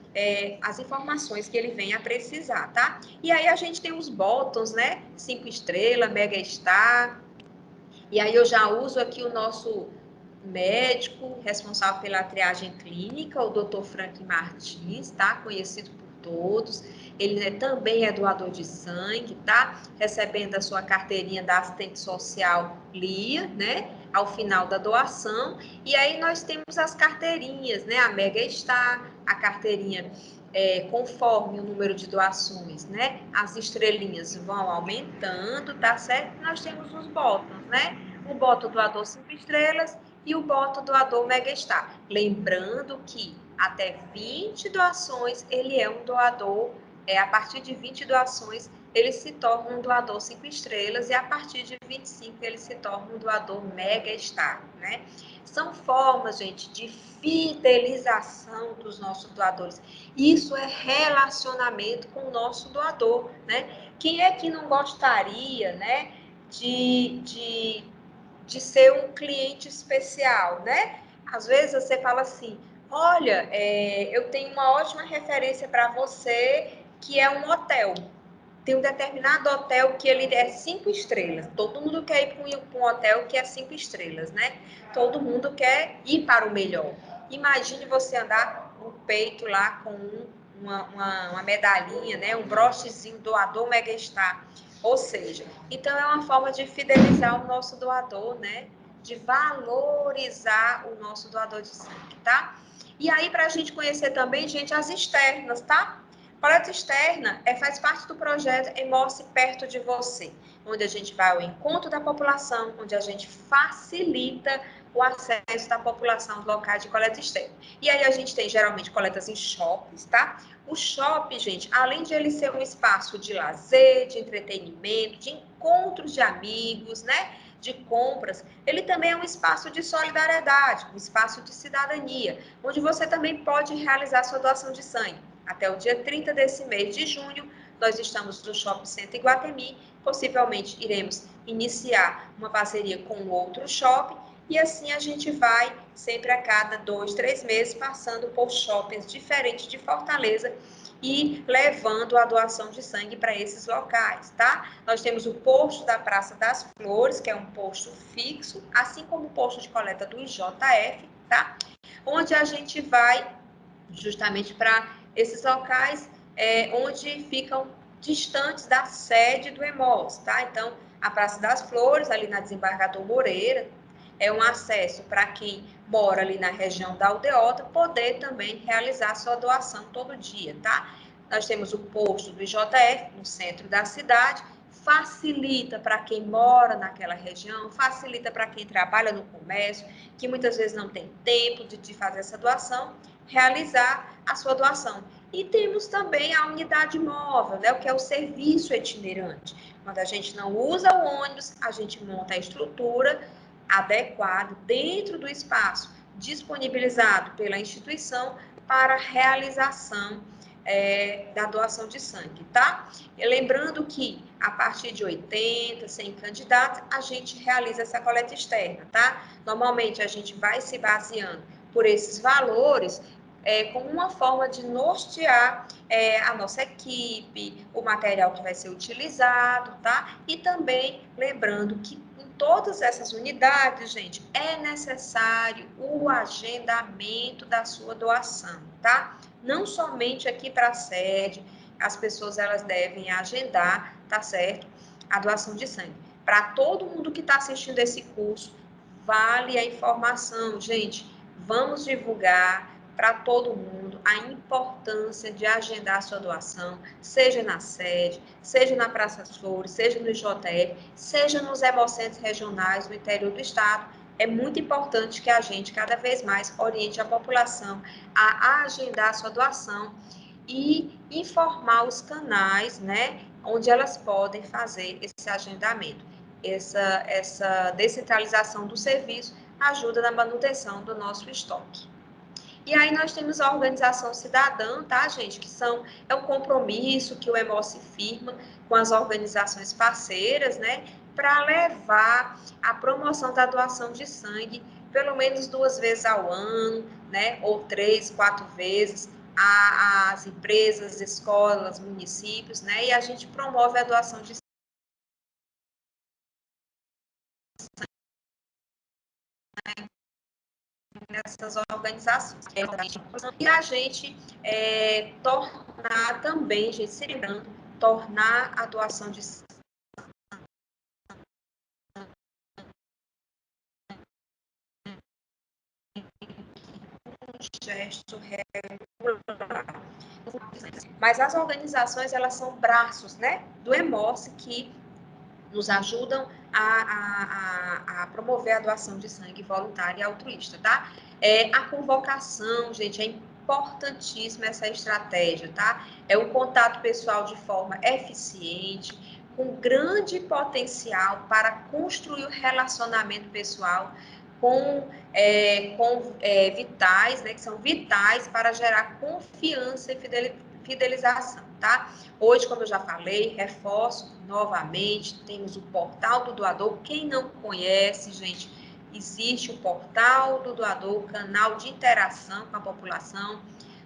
Speaker 1: as informações que ele venha a precisar, tá? E aí a gente tem os botões, né? 5 estrelas, Mega Star. E aí eu já uso aqui o nosso médico responsável pela triagem clínica, o Dr. Frank Martins, tá? Conhecido por todos. Ele também é doador de sangue, tá? Recebendo a sua carteirinha da assistente social Lia, né? Ao final da doação. E aí nós temos as carteirinhas, né? A Mega Star, a carteirinha conforme o número de doações, né? As estrelinhas vão aumentando, tá certo? Nós temos os botões, né? O boto doador 5 estrelas e o boto doador Mega Star. Lembrando que até 20 doações ele é um doador, a partir de 20 doações ele se torna um doador 5 estrelas e a partir de 25 ele se torna um doador Mega Star, né? São formas, gente, de fidelização dos nossos doadores. Isso é relacionamento com o nosso doador, né? Quem é que não gostaria, né, de ser um cliente especial, né? Às vezes você fala assim, olha, eu tenho uma ótima referência para você, que é um hotel. Tem um determinado hotel que ele é 5 estrelas. Todo mundo quer ir para um hotel que é 5 estrelas, né? Todo mundo quer ir para o melhor. Imagine você andar no peito lá com uma medalhinha, né? Um brochezinho doador Mega Star. Ou seja, então é uma forma de fidelizar o nosso doador, né? de valorizar o nosso doador de sangue, tá? E aí, para a gente conhecer também, gente, as externas, tá? Coleta externa faz parte do projeto Hemose Perto de Você, onde a gente vai ao encontro da população, onde a gente facilita o acesso da população aos locais de coleta externa. E aí a gente tem geralmente coletas em shoppings, tá? O shopping, gente, além de ele ser um espaço de lazer, de entretenimento, de encontros de amigos, né? De compras, ele também é um espaço de solidariedade, um espaço de cidadania, onde você também pode realizar sua doação de sangue. Até o dia 30 desse mês de junho, nós estamos no Shopping Center Iguatemi, possivelmente iremos iniciar uma parceria com outro shopping, e assim a gente vai sempre a cada 2, 3 meses passando por shoppings diferentes de Fortaleza e levando a doação de sangue para esses locais, tá? Nós temos o posto da Praça das Flores, que é um posto fixo, assim como o posto de coleta do IJF, tá? Onde a gente vai justamente para esses locais onde ficam distantes da sede do EMOS, tá? Então, a Praça das Flores, ali na Desembargador Moreira, é um acesso para quem mora ali na região da Aldeota, poder também realizar sua doação todo dia, tá? Nós temos o posto do IJF no centro da cidade, facilita para quem mora naquela região, facilita para quem trabalha no comércio, que muitas vezes não tem tempo de fazer essa doação, realizar a sua doação. E temos também a unidade móvel, né, o que é o serviço itinerante. Quando a gente não usa o ônibus, a gente monta a estrutura adequada dentro do espaço disponibilizado pela instituição para a realização da doação de sangue, tá? E lembrando que a partir de 80, 100 candidatos, a gente realiza essa coleta externa, tá? Normalmente a gente vai se baseando por esses valores como uma forma de nortear a nossa equipe, o material que vai ser utilizado, tá? E também lembrando que em todas essas unidades, gente, é necessário o agendamento da sua doação, tá? Não somente aqui para a sede, as pessoas elas devem agendar, tá certo? A doação de sangue. Para todo mundo que está assistindo esse curso, vale a informação, gente. Vamos divulgar para todo mundo a importância de agendar sua doação, seja na sede, seja na Praça das Flores, seja no IJF, seja nos hemocentros regionais do interior do estado. É muito importante que a gente, cada vez mais, oriente a população a agendar sua doação e informar os canais, né, onde elas podem fazer esse agendamento. Essa descentralização do serviço ajuda na manutenção do nosso estoque. E aí nós temos a organização cidadã, tá, gente? É um compromisso que o EMOS firma com as organizações parceiras, né? Para levar a promoção da doação de sangue pelo menos 2 vezes ao ano, né? Ou 3, 4 vezes às empresas, escolas, municípios, né? E a gente promove a doação de nessas organizações. E a gente tornar também, gente, se lembrando, tornar a doação de um gesto regular. Mas as organizações, elas são braços, né, do EMOS, que nos ajudam a promover a doação de sangue voluntária e altruísta, tá? A convocação, gente, é importantíssima essa estratégia, tá? É um contato pessoal de forma eficiente, com grande potencial para construir o relacionamento pessoal com vitais, né, que são vitais para gerar confiança e fidelização, tá? Hoje, como eu já falei, reforço novamente, temos o portal do doador. Quem não conhece, gente, existe o portal do doador, canal de interação com a população.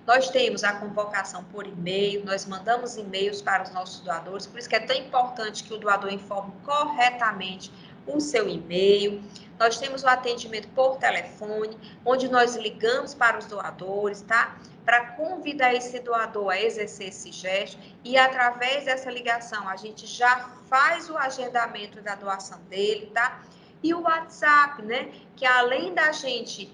Speaker 1: Nós temos a convocação por e-mail, nós mandamos e-mails para os nossos doadores, por isso que é tão importante que o doador informe corretamente o seu e-mail. Nós temos o atendimento por telefone, onde nós ligamos para os doadores, tá? Para convidar esse doador a exercer esse gesto e através dessa ligação a gente já faz o agendamento da doação dele, tá? E o WhatsApp, né, que além da gente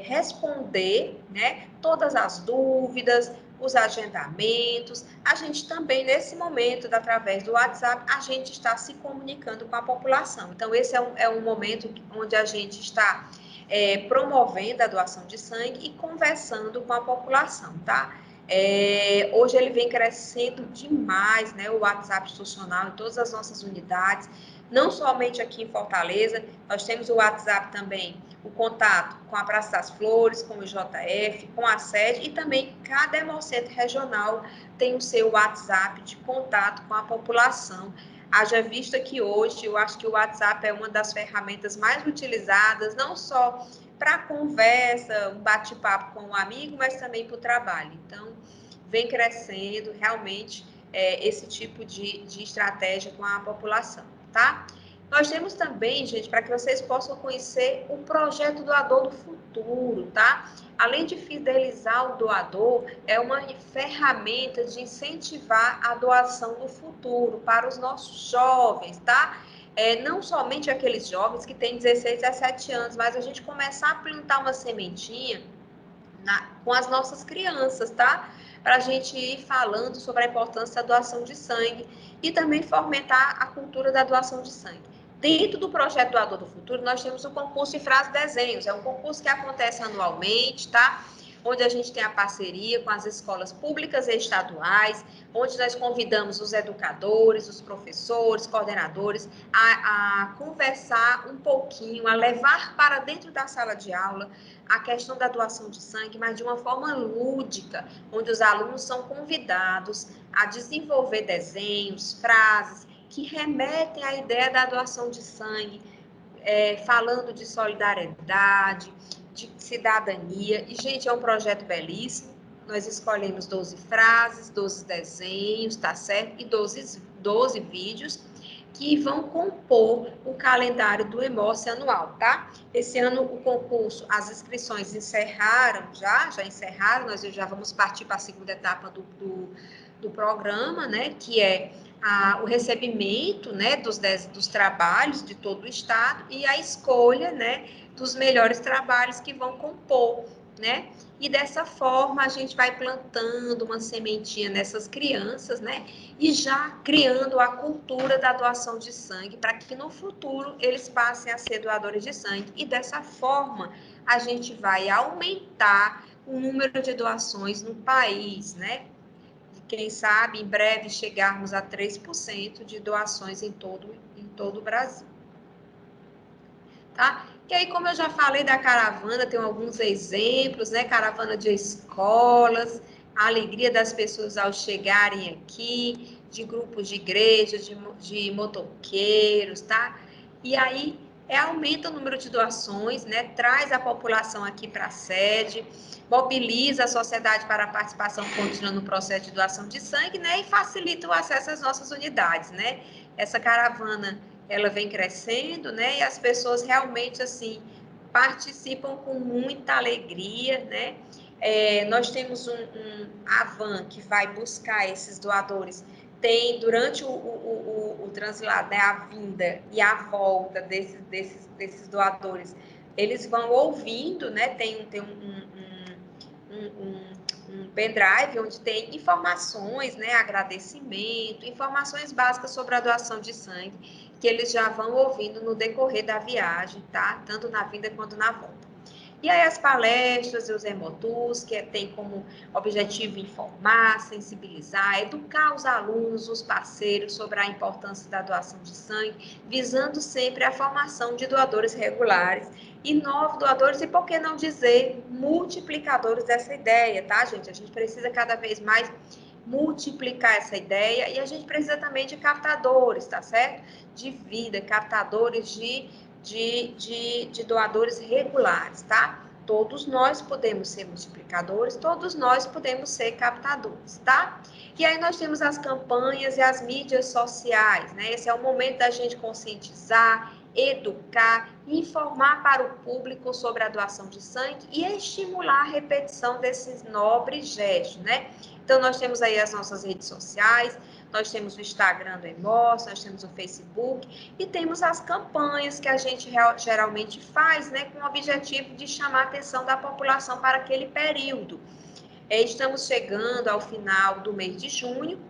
Speaker 1: responder, né, todas as dúvidas, os agendamentos, a gente também, nesse momento, através do WhatsApp, a gente está se comunicando com a população. Então, esse é um momento onde a gente está promovendo a doação de sangue e conversando com a população, tá? Hoje ele vem crescendo demais, né, o WhatsApp institucional em todas as nossas unidades, não somente aqui em Fortaleza, nós temos o WhatsApp também, o contato com a Praça das Flores, com o IJF, com a sede, e também cada hemocentro regional tem o seu WhatsApp de contato com a população. Haja vista que hoje, eu acho que o WhatsApp é uma das ferramentas mais utilizadas, não só para conversa, um bate-papo com um amigo, mas também para o trabalho. Então, vem crescendo realmente esse tipo de estratégia com a população, tá? Nós temos também, gente, para que vocês possam conhecer o projeto Doador do Futuro, tá? Além de fidelizar o doador, é uma ferramenta de incentivar a doação no futuro para os nossos jovens, tá? Não somente aqueles jovens que têm 16, 17 anos, mas a gente começar a plantar uma sementinha com as nossas crianças, tá? Para a gente ir falando sobre a importância da doação de sangue e também fomentar a cultura da doação de sangue. Dentro do projeto Doador do Futuro, nós temos o concurso de frases e desenhos. É um concurso que acontece anualmente, tá? Onde a gente tem a parceria com as escolas públicas e estaduais, onde nós convidamos os educadores, os professores, coordenadores a conversar um pouquinho, a levar para dentro da sala de aula a questão da doação de sangue, mas de uma forma lúdica, onde os alunos são convidados a desenvolver desenhos, frases que remetem à ideia da doação de sangue, falando de solidariedade, de cidadania. E, gente, é um projeto belíssimo. Nós escolhemos 12 frases, 12 desenhos, tá certo? E 12 vídeos que vão compor o calendário do Emoce anual, tá? Esse ano o concurso, as inscrições encerraram, já encerraram, nós já vamos partir para a segunda etapa do programa, né? Que é o recebimento, né, dos trabalhos de todo o estado e a escolha, né, dos melhores trabalhos que vão compor, né? E dessa forma a gente vai plantando uma sementinha nessas crianças, né? E já criando a cultura da doação de sangue para que no futuro eles passem a ser doadores de sangue. E dessa forma a gente vai aumentar o número de doações no país, né? Quem sabe em breve chegarmos a 3% de doações em todo o Brasil. Tá? E aí, como eu já falei da caravana, tem alguns exemplos, né? Caravana de escolas, a alegria das pessoas ao chegarem aqui, de grupos de igrejas, de motoqueiros, tá? E aí, aumenta o número de doações, né? Traz a população aqui para a sede, mobiliza a sociedade para a participação contínua no processo de doação de sangue, né? E facilita o acesso às nossas unidades, né? Essa caravana ela vem crescendo, né? E as pessoas realmente, assim, participam com muita alegria, né? Nós temos a van que vai buscar esses doadores. Tem, durante o translado, né, a vinda e a volta desses doadores, eles vão ouvindo, né? Tem um pendrive onde tem informações, né, agradecimento, informações básicas sobre a doação de sangue, que eles já vão ouvindo no decorrer da viagem, tá? Tanto na vinda quanto na volta. E aí as palestras e os hemotours, que tem como objetivo informar, sensibilizar, educar os alunos, os parceiros sobre a importância da doação de sangue, visando sempre a formação de doadores regulares e novos doadores, e por que não dizer multiplicadores dessa ideia, tá, gente? A gente precisa cada vez mais multiplicar essa ideia e a gente precisa também de captadores, tá certo? De vida, captadores de doadores regulares, tá? Todos nós podemos ser multiplicadores, todos nós podemos ser captadores, tá? E aí nós temos as campanhas e as mídias sociais, né? Esse é o momento da gente conscientizar, educar, informar para o público sobre a doação de sangue e estimular a repetição desses nobres gestos, né? Então, nós temos aí as nossas redes sociais, nós temos o Instagram do Hemócio, nós temos o Facebook e temos as campanhas que a gente geralmente faz, né, com o objetivo de chamar a atenção da população para aquele período. Estamos chegando ao final do mês de junho,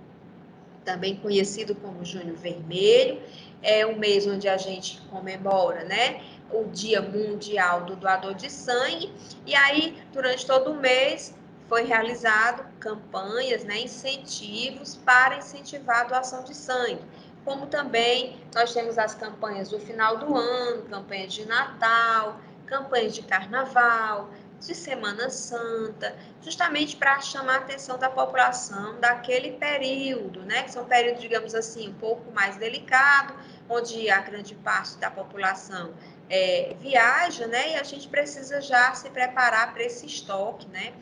Speaker 1: também conhecido como Junho Vermelho, é um mês onde a gente comemora, né, o Dia Mundial do Doador de Sangue, e aí, durante todo o mês, foi realizado campanhas, né, incentivos para incentivar a doação de sangue, como também nós temos as campanhas do final do ano, campanhas de Natal, campanhas de Carnaval, de Semana Santa, justamente para chamar a atenção da população daquele período, né? Que são períodos, digamos assim, um pouco mais delicado, onde a grande parte da população viaja, né? E a gente precisa já se preparar para esse estoque, né?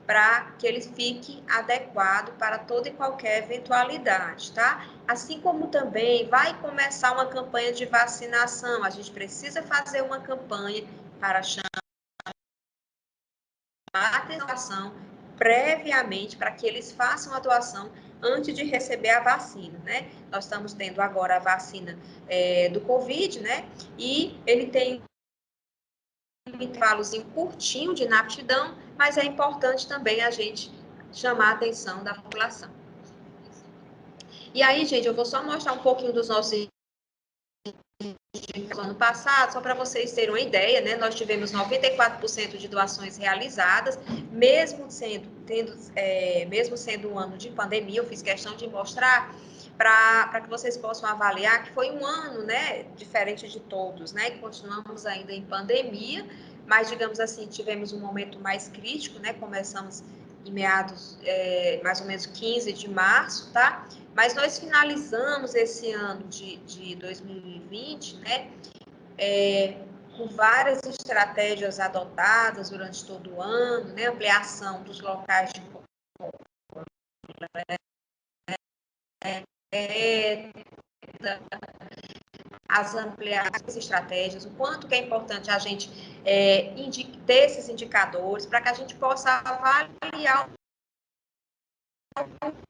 Speaker 1: Para que ele fique adequado para toda e qualquer eventualidade, tá? Assim como também vai começar uma campanha de vacinação, a gente precisa fazer uma campanha para chamar a atenção previamente para que eles façam a doação antes de receber a vacina, né? Nós estamos tendo agora a vacina do Covid, né? E ele tem um intervalozinho curtinho de inaptidão, mas é importante também a gente chamar a atenção da população. E aí, gente, eu vou só mostrar um pouquinho dos nossos do ano passado, só para vocês terem uma ideia, né? Nós tivemos 94% de doações realizadas, mesmo sendo um ano de pandemia, eu fiz questão de mostrar para que vocês possam avaliar que foi um ano, né, diferente de todos, né? Continuamos ainda em pandemia, mas digamos assim, tivemos um momento mais crítico, né? Começamos em meados, mais ou menos 15 de março, tá? Mas nós finalizamos esse ano de 2020, né, com várias estratégias adotadas durante todo o ano, né, ampliação dos locais de as ampliações estratégias, o quanto que é importante a gente ter esses indicadores para que a gente possa avaliar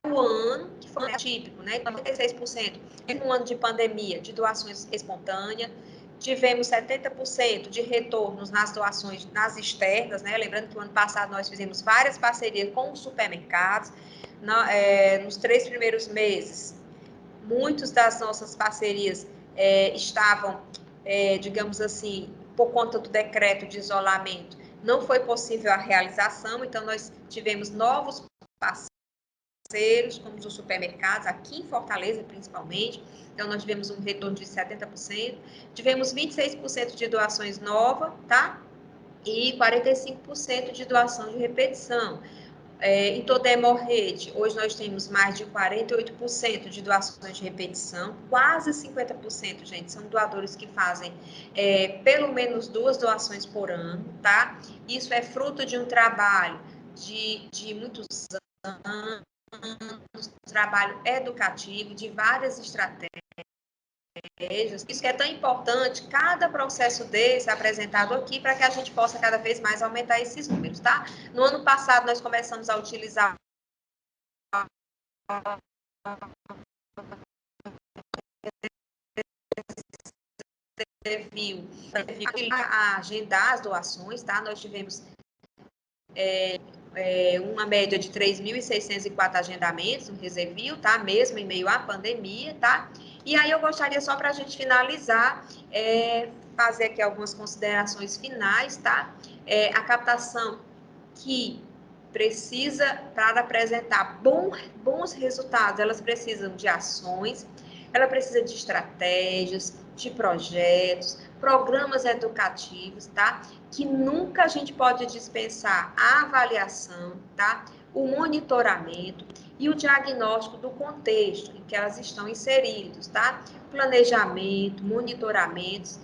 Speaker 1: o ano que foi atípico, né? 96% em um ano de pandemia de doações espontâneas, tivemos 70% de retornos nas doações nas externas, né? Lembrando que o ano passado nós fizemos várias parcerias com os supermercados, nos 3 primeiros meses, muitas das nossas parcerias estavam, digamos assim, por conta do decreto de isolamento, não foi possível a realização, então nós tivemos novos parceiros, como os supermercados, aqui em Fortaleza principalmente, então nós tivemos um retorno de 70%, tivemos 26% de doações novas, tá? E 45% de doação de repetição. Em toda a hemorrede, hoje nós temos mais de 48% de doações de repetição, quase 50%, gente, são doadores que fazem pelo menos 2 doações por ano, tá? Isso é fruto de um trabalho de muitos anos, trabalho educativo, de várias estratégias. Isso que é tão importante, cada processo desse apresentado aqui, para que a gente possa cada vez mais aumentar esses números, tá? No ano passado, nós começamos a utilizar a agendar as doações, tá? Nós tivemos uma média de 3.604 agendamentos no Reservil, tá? Mesmo em meio à pandemia, tá? E aí eu gostaria só para a gente finalizar, fazer aqui algumas considerações finais, tá? A captação que precisa, para apresentar bons resultados, elas precisam de ações, ela precisa de estratégias, de projetos, programas educativos, tá? Que nunca a gente pode dispensar a avaliação, tá? O monitoramento e o diagnóstico do contexto em que elas estão inseridas, tá? Planejamento, monitoramentos,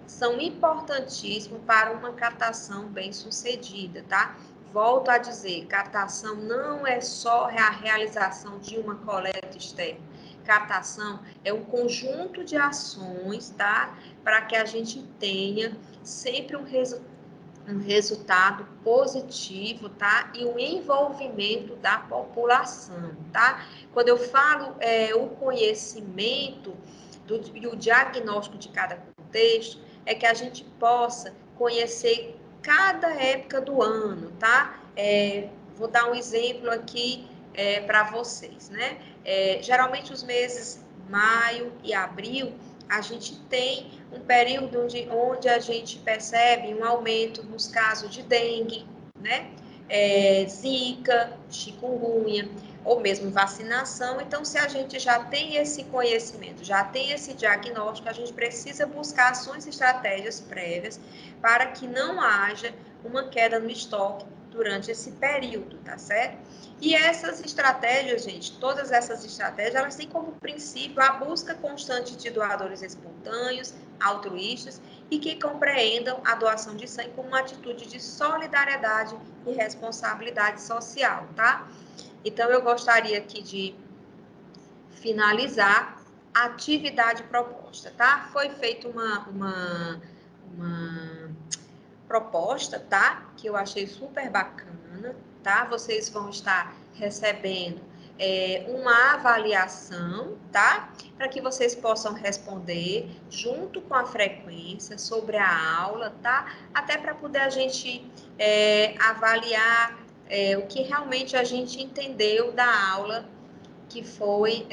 Speaker 1: são importantíssimos para uma captação bem-sucedida, tá? Volto a dizer, captação não é só a realização de uma coleta externa. Captação é um conjunto de ações, tá? Para que a gente tenha sempre um resultado positivo, tá? E o envolvimento da população, tá? Quando eu falo o conhecimento e o diagnóstico de cada contexto, é que a gente possa conhecer cada época do ano, tá? Vou dar um exemplo aqui para vocês, né? Geralmente os meses maio e abril, a gente tem um período onde a gente percebe um aumento nos casos de dengue, né? Zika, chikungunya, ou mesmo vacinação. Então, se a gente já tem esse conhecimento, já tem esse diagnóstico, a gente precisa buscar ações e estratégias prévias para que não haja uma queda no estoque durante esse período, tá certo? E essas estratégias, gente, todas essas estratégias, elas têm como princípio a busca constante de doadores espontâneos, altruístas e que compreendam a doação de sangue como uma atitude de solidariedade e responsabilidade social, tá? Então, eu gostaria aqui de finalizar a atividade proposta, tá? Foi feita uma proposta, tá? Que eu achei super bacana, tá? Vocês vão estar recebendo uma avaliação, tá? Para que vocês possam responder junto com a frequência sobre a aula, tá? Até para poder a gente avaliar o que realmente a gente entendeu da aula que foi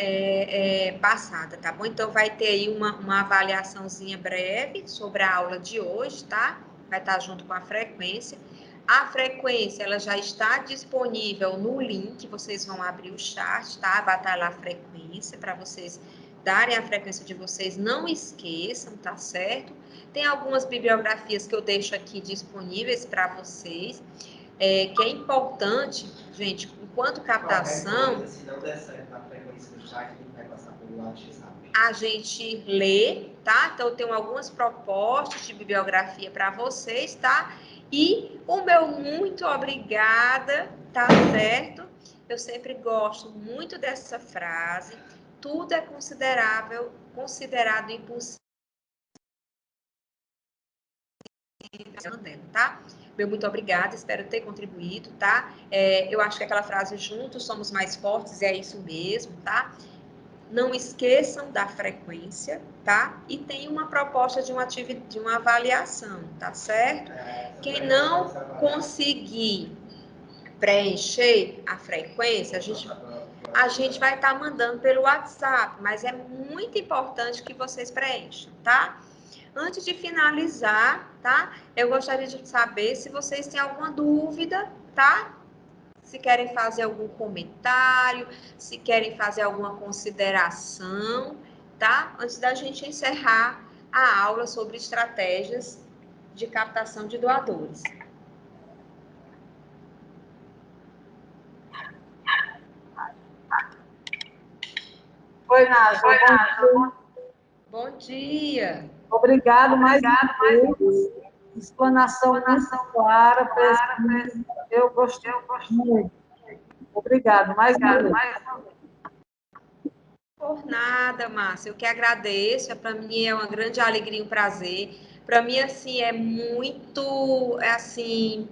Speaker 1: passada, tá bom? Então, vai ter aí uma avaliaçãozinha breve sobre a aula de hoje, tá? Vai estar junto com a frequência. A frequência, ela já está disponível no link, vocês vão abrir o chat, tá? Vai estar lá a frequência para vocês darem a frequência de vocês, não esqueçam, tá certo? Tem algumas bibliografias que eu deixo aqui disponíveis para vocês, que é importante, gente, enquanto captação,
Speaker 2: se não der certo na frequência do chat, a gente vai passar pelo WhatsApp.
Speaker 1: a gente lê, tá? Então, eu tenho algumas propostas de bibliografia para vocês, tá? E o meu muito obrigada, tá certo? Eu sempre gosto muito dessa frase. Tudo é considerado impossível, tá? Meu muito obrigada, espero ter contribuído, tá? Eu acho que aquela frase, juntos somos mais fortes, é isso mesmo, tá? Não esqueçam da frequência, tá? E tem uma proposta de uma avaliação, tá certo? Quem não conseguir preencher a frequência, a gente vai estar mandando pelo WhatsApp, mas é muito importante que vocês preencham, tá? Antes de finalizar, tá? Eu gostaria de saber se vocês têm alguma dúvida, tá? Se querem fazer algum comentário, se querem fazer alguma consideração, tá? Antes da gente encerrar a aula sobre estratégias de captação de doadores.
Speaker 3: Oi, Nájila.
Speaker 1: Bom dia.
Speaker 3: Obrigado mais uma vez. Explanação muito clara, precisa. Eu gostei muito. Obrigado mais uma vez.
Speaker 1: Por nada, Márcia. Eu que agradeço. Para mim é uma grande alegria e um prazer. Para mim, assim, é muito, assim,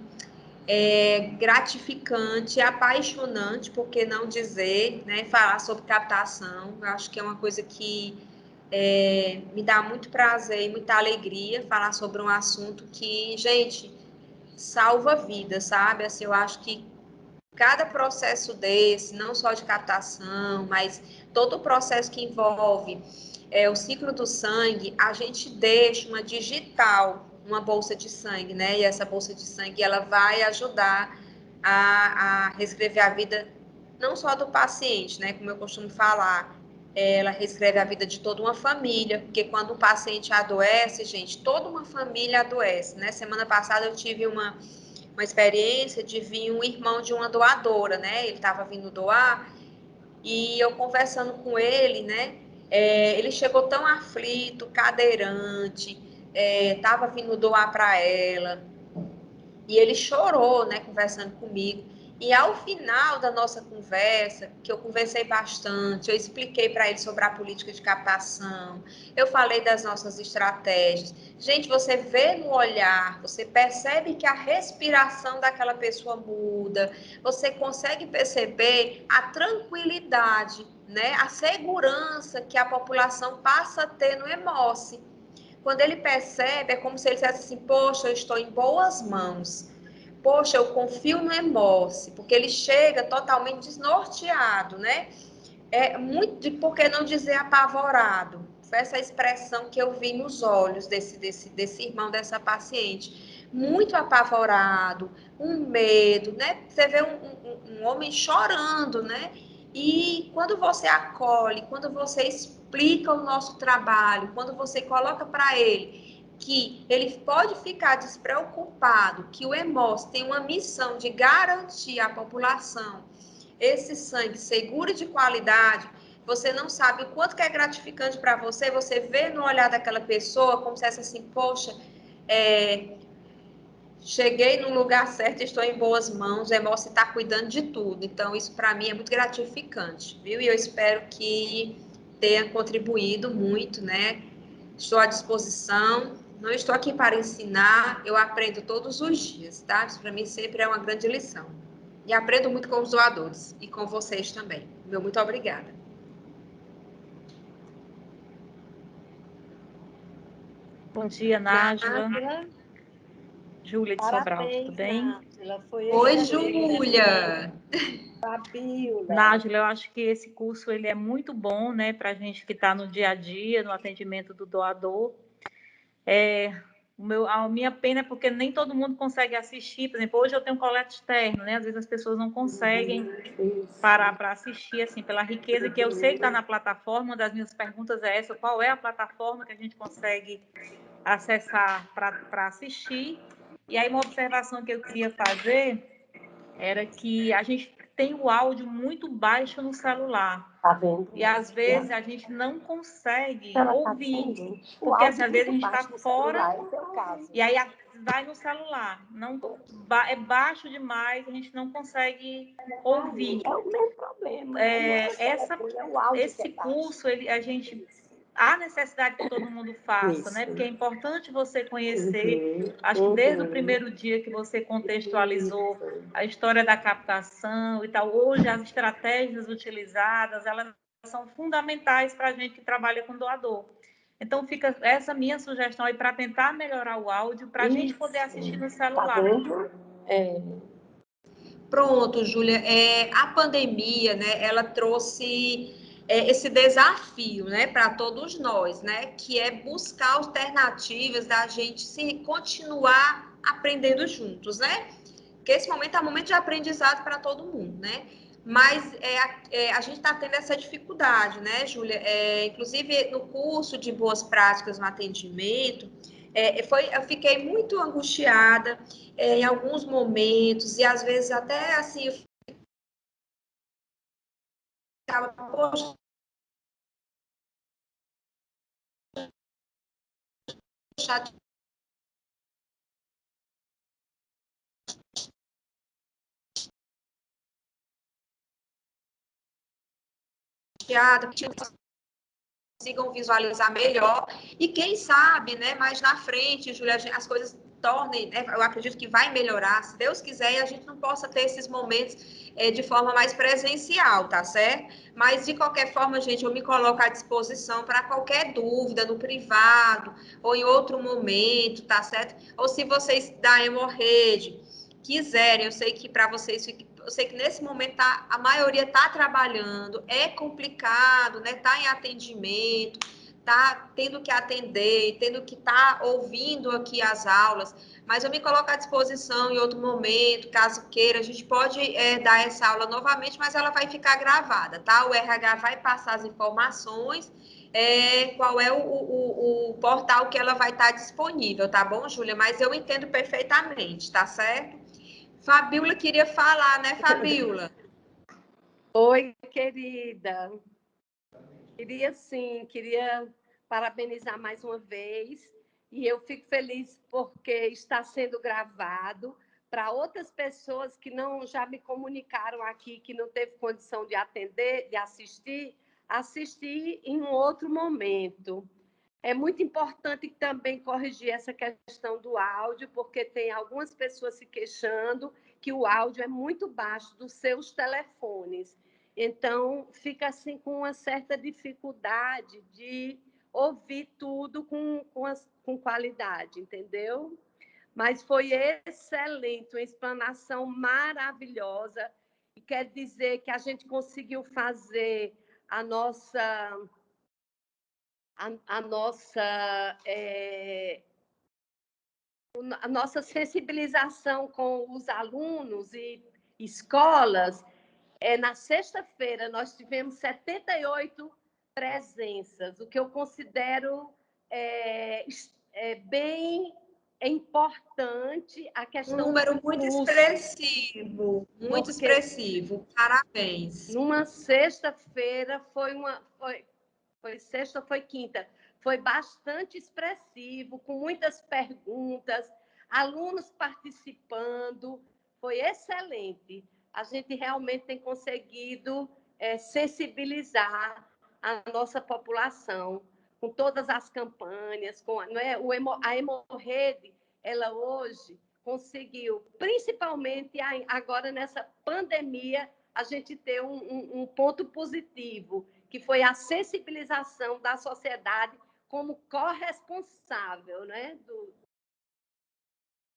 Speaker 1: gratificante, apaixonante, por que não dizer, né? Falar sobre captação. Eu acho que é uma coisa que me dá muito prazer e muita alegria falar sobre um assunto que, gente, salva vidas, sabe? Assim, eu acho que cada processo desse, não só de captação, mas todo o processo que envolve o ciclo do sangue, a gente deixa uma digital, uma bolsa de sangue, né? E essa bolsa de sangue, ela vai ajudar a reescrever a vida, não só do paciente, né? Como eu costumo falar, ela reescreve a vida de toda uma família, porque quando um paciente adoece, gente, toda uma família adoece, né? Semana passada eu tive uma experiência de vir um irmão de uma doadora, né? Ele estava vindo doar e eu conversando com ele, né? Ele chegou tão aflito, cadeirante, estava vindo doar para ela e ele chorou, né? Conversando comigo. E ao final da nossa conversa, que eu conversei bastante, eu expliquei para ele sobre a política de captação, eu falei das nossas estratégias. Gente, você vê no olhar, você percebe que a respiração daquela pessoa muda, você consegue perceber a tranquilidade, né? A segurança que a população passa a ter no Emoce. Quando ele percebe, é como se ele dissesse assim, poxa, eu estou em boas mãos. Poxa, eu confio no Emoce, porque ele chega totalmente desnorteado, né? É muito, por que não dizer apavorado? Foi essa expressão que eu vi nos olhos desse irmão, dessa paciente. Muito apavorado, um medo, né? Você vê um homem chorando, né? E quando você acolhe, quando você explica o nosso trabalho, quando você coloca para ele que ele pode ficar despreocupado, que o Emoce tem uma missão de garantir à população esse sangue seguro e de qualidade, você não sabe o quanto que é gratificante para você, você vê no olhar daquela pessoa como se fosse assim, poxa, cheguei no lugar certo, estou em boas mãos, o Emoce está cuidando de tudo. Então, isso para mim é muito gratificante, viu? E eu espero que tenha contribuído muito, né? Estou à disposição. Não estou aqui para ensinar, eu aprendo todos os dias, tá? Isso para mim sempre é uma grande lição. E aprendo muito com os doadores e com vocês também. Meu muito obrigada.
Speaker 4: Bom dia, Nájila. Júlia de Sobral, tudo bem?
Speaker 5: Nájila, foi
Speaker 1: Oi,
Speaker 5: excelente.
Speaker 1: Júlia!
Speaker 5: Fabíola.
Speaker 4: Nájila, eu acho que esse curso ele é muito bom, né, para a gente que está no dia a dia, no atendimento do doador. A minha pena é porque nem todo mundo consegue assistir. Por exemplo, hoje eu tenho um colete externo, né? Às vezes as pessoas não conseguem parar para assistir, assim, pela riqueza que eu sei que está na plataforma. Uma das minhas perguntas é essa: qual é a plataforma que a gente consegue acessar para assistir? E aí uma observação que eu queria fazer era que a gente tem o áudio muito baixo no celular.
Speaker 5: Tá vendo?
Speaker 4: E às vezes a gente não consegue ouvir.
Speaker 5: O
Speaker 4: Porque
Speaker 5: áudio
Speaker 4: assim, às vezes a
Speaker 5: muito
Speaker 4: gente está
Speaker 5: baixo no
Speaker 4: fora
Speaker 5: celular, esse é o caso.
Speaker 4: e aí vai no celular. Não, é baixo demais, a gente não consegue ouvir.
Speaker 5: É o mesmo problema. Né? O áudio
Speaker 4: Esse
Speaker 5: que é baixo.
Speaker 4: curso, há necessidade que todo mundo faça, né?
Speaker 5: Isso.
Speaker 4: Porque é importante você conhecer. Acho que desde o primeiro dia que você contextualizou a história da captação e tal, hoje as estratégias utilizadas, elas são fundamentais para a gente que trabalha com doador. Então, fica essa minha sugestão aí para tentar melhorar o áudio, para a gente poder assistir no celular.
Speaker 5: Tá vendo?
Speaker 1: Pronto, Júlia. A pandemia, né, ela trouxe esse desafio, né, para todos nós, né, que é buscar alternativas da gente se continuar aprendendo juntos, né? Porque esse momento é um momento de aprendizado para todo mundo, né? Mas a gente está tendo essa dificuldade, né, Júlia? Inclusive, no curso de boas práticas no atendimento, eu fiquei muito angustiada em alguns momentos, e às vezes até assim, eu ficava, poxa, chateada, que consigam visualizar melhor, e quem sabe, né, mais na frente, Júlia, as coisas tornem, né, eu acredito que vai melhorar, se Deus quiser, e a gente não possa ter esses momentos de forma mais presencial, tá certo? Mas, de qualquer forma, gente, eu me coloco à disposição para qualquer dúvida no privado, ou em outro momento, tá certo? Ou se vocês da Hemorrede quiserem, eu sei que para vocês, eu sei que nesse momento a maioria está trabalhando, é complicado, né? Está em atendimento, está tendo que atender, tendo que estar ouvindo aqui as aulas, mas eu me coloco à disposição em outro momento, caso queira, a gente pode dar essa aula novamente, mas ela vai ficar gravada, tá? O RH vai passar as informações, qual é o portal que ela vai estar disponível, tá bom, Júlia? Mas eu entendo perfeitamente, tá certo? Fabíola queria falar, né, Fabíola?
Speaker 5: Oi, querida. Queria parabenizar mais uma vez. E eu fico feliz porque está sendo gravado para outras pessoas que não já me comunicaram aqui, que não teve condição de atender, de assistir em um outro momento. É muito importante também corrigir essa questão do áudio, porque tem algumas pessoas se queixando que o áudio é muito baixo dos seus telefones. Então, fica assim com uma certa dificuldade de ouvir tudo com qualidade, entendeu? Mas foi excelente, uma explanação maravilhosa. E quer dizer que a gente conseguiu fazer a nossa a nossa sensibilização com os alunos e escolas. Na sexta-feira, nós tivemos 78 presenças, o que eu considero bem importante a questão
Speaker 1: Um número
Speaker 5: do
Speaker 1: muito
Speaker 5: curso.
Speaker 1: expressivo, muito expressivo. Parabéns.
Speaker 5: Numa sexta-feira foi quinta, foi bastante expressivo, com muitas perguntas, alunos participando, foi excelente. A gente realmente tem conseguido sensibilizar a nossa população com todas as campanhas, a Hemorrede, ela hoje conseguiu, principalmente agora nessa pandemia, a gente ter um ponto positivo, que foi a sensibilização da sociedade como corresponsável, né?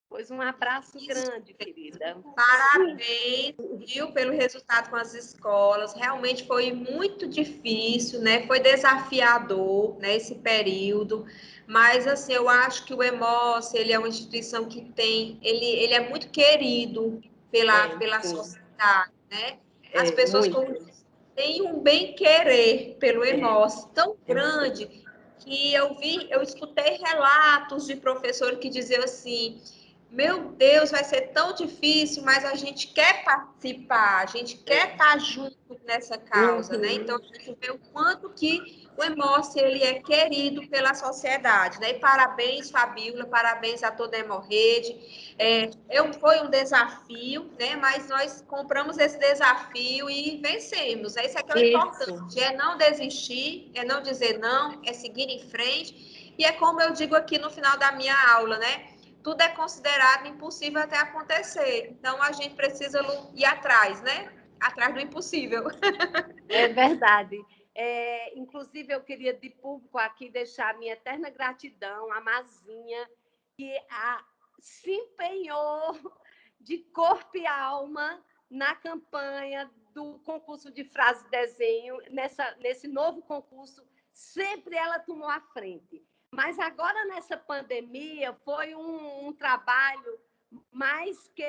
Speaker 5: Pois um abraço grande, querida.
Speaker 1: Parabéns, viu, pelo resultado com as escolas. Realmente foi muito difícil, né? Foi desafiador, né, esse período. Mas, assim, eu acho que o EMOS, ele é uma instituição que ele é muito querido pela sociedade, né? As pessoas têm um bem-querer pelo EMOS tão grande que eu escutei relatos de professor que diziam assim: meu Deus, vai ser tão difícil, mas a gente quer participar, a gente quer estar junto nessa causa, né? Então, a gente vê o quanto que o EMOS, ele é querido pela sociedade, né? E parabéns, Fabíola, parabéns a toda a Hemorrede. Foi um desafio, né? Mas nós compramos esse desafio e vencemos. Isso é que é o importante, é não desistir, é não dizer não, é seguir em frente. E é como eu digo aqui no final da minha aula, né? Tudo é considerado impossível até acontecer. Então, a gente precisa ir atrás, né? Atrás do impossível.
Speaker 5: É verdade. Inclusive, eu queria de público aqui deixar minha eterna gratidão à Mazinha, que se empenhou de corpo e alma na campanha do concurso de frase e desenho. Nesse novo concurso, sempre ela tomou a frente. Mas agora, nessa pandemia, foi um trabalho mais que,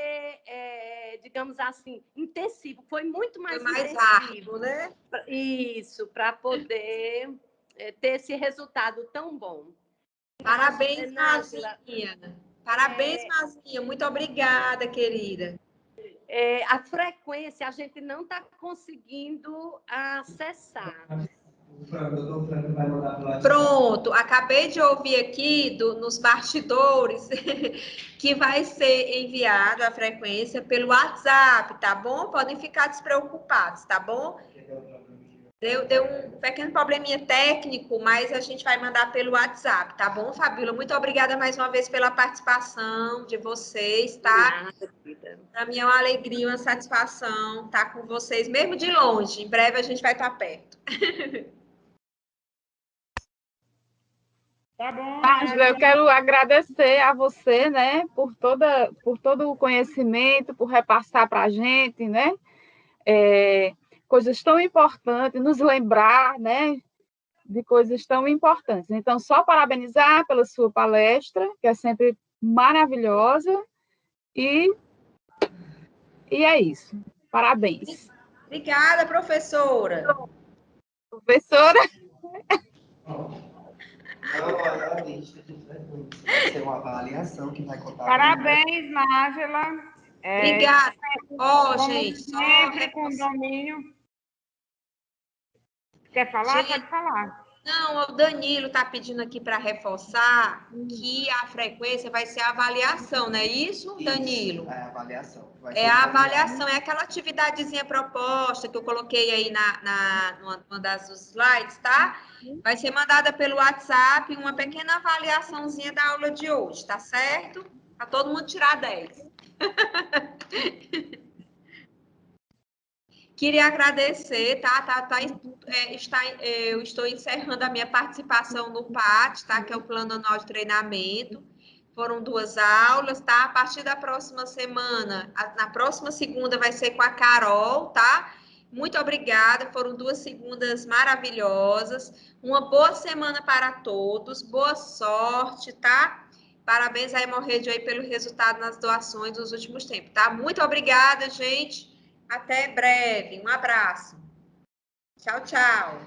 Speaker 5: digamos assim, intensivo. Foi muito mais intensivo.
Speaker 1: Árduo, né?
Speaker 5: Isso, para poder ter esse resultado tão bom.
Speaker 1: Parabéns, Mazinha. Parabéns, Mazinha. Muito obrigada, querida.
Speaker 5: A frequência a gente não está conseguindo acessar.
Speaker 1: Pronto, acabei de ouvir aqui nos bastidores que vai ser enviado a frequência pelo WhatsApp, tá bom? Podem ficar despreocupados, tá bom? Deu um pequeno probleminha técnico, mas a gente vai mandar pelo WhatsApp, tá bom, Fabíola? Muito obrigada mais uma vez pela participação de vocês, tá? Para mim é uma alegria, uma satisfação estar com vocês, mesmo de longe. Em breve a gente vai estar perto.
Speaker 6: Tá bom. Ângela, eu quero agradecer a você, né, por todo o conhecimento, por repassar para a gente, né, coisas tão importantes, nos lembrar, né, de coisas tão importantes. Então, só parabenizar pela sua palestra, que é sempre maravilhosa, e é isso. Parabéns.
Speaker 1: Obrigada, professora.
Speaker 6: Professora?
Speaker 2: Vai ser uma avaliação que vai contar.
Speaker 7: Parabéns, Nájila.
Speaker 1: Obrigada. Gente,
Speaker 7: sempre com domínio. Quer falar? Gente, pode falar.
Speaker 1: Não, o Danilo está pedindo aqui para reforçar que a frequência vai ser a avaliação, não é isso, Danilo?
Speaker 2: É a avaliação.
Speaker 1: É a avaliação, é aquela atividadezinha proposta que eu coloquei aí numa das slides, tá? Vai ser mandada pelo WhatsApp uma pequena avaliaçãozinha da aula de hoje, tá certo? Para todo mundo tirar 10. Queria agradecer, tá? Eu estou encerrando a minha participação no PAT, tá? Que é o Plano Anual de Treinamento. Foram 2 aulas, tá? A partir da próxima semana, na próxima segunda vai ser com a Carol, tá? Muito obrigada, foram 2 segundas maravilhosas. Uma boa semana para todos, boa sorte, tá? Parabéns aí, Morredio, aí pelo resultado nas doações dos últimos tempos, tá? Muito obrigada, gente. Até breve. Um abraço. Tchau, tchau.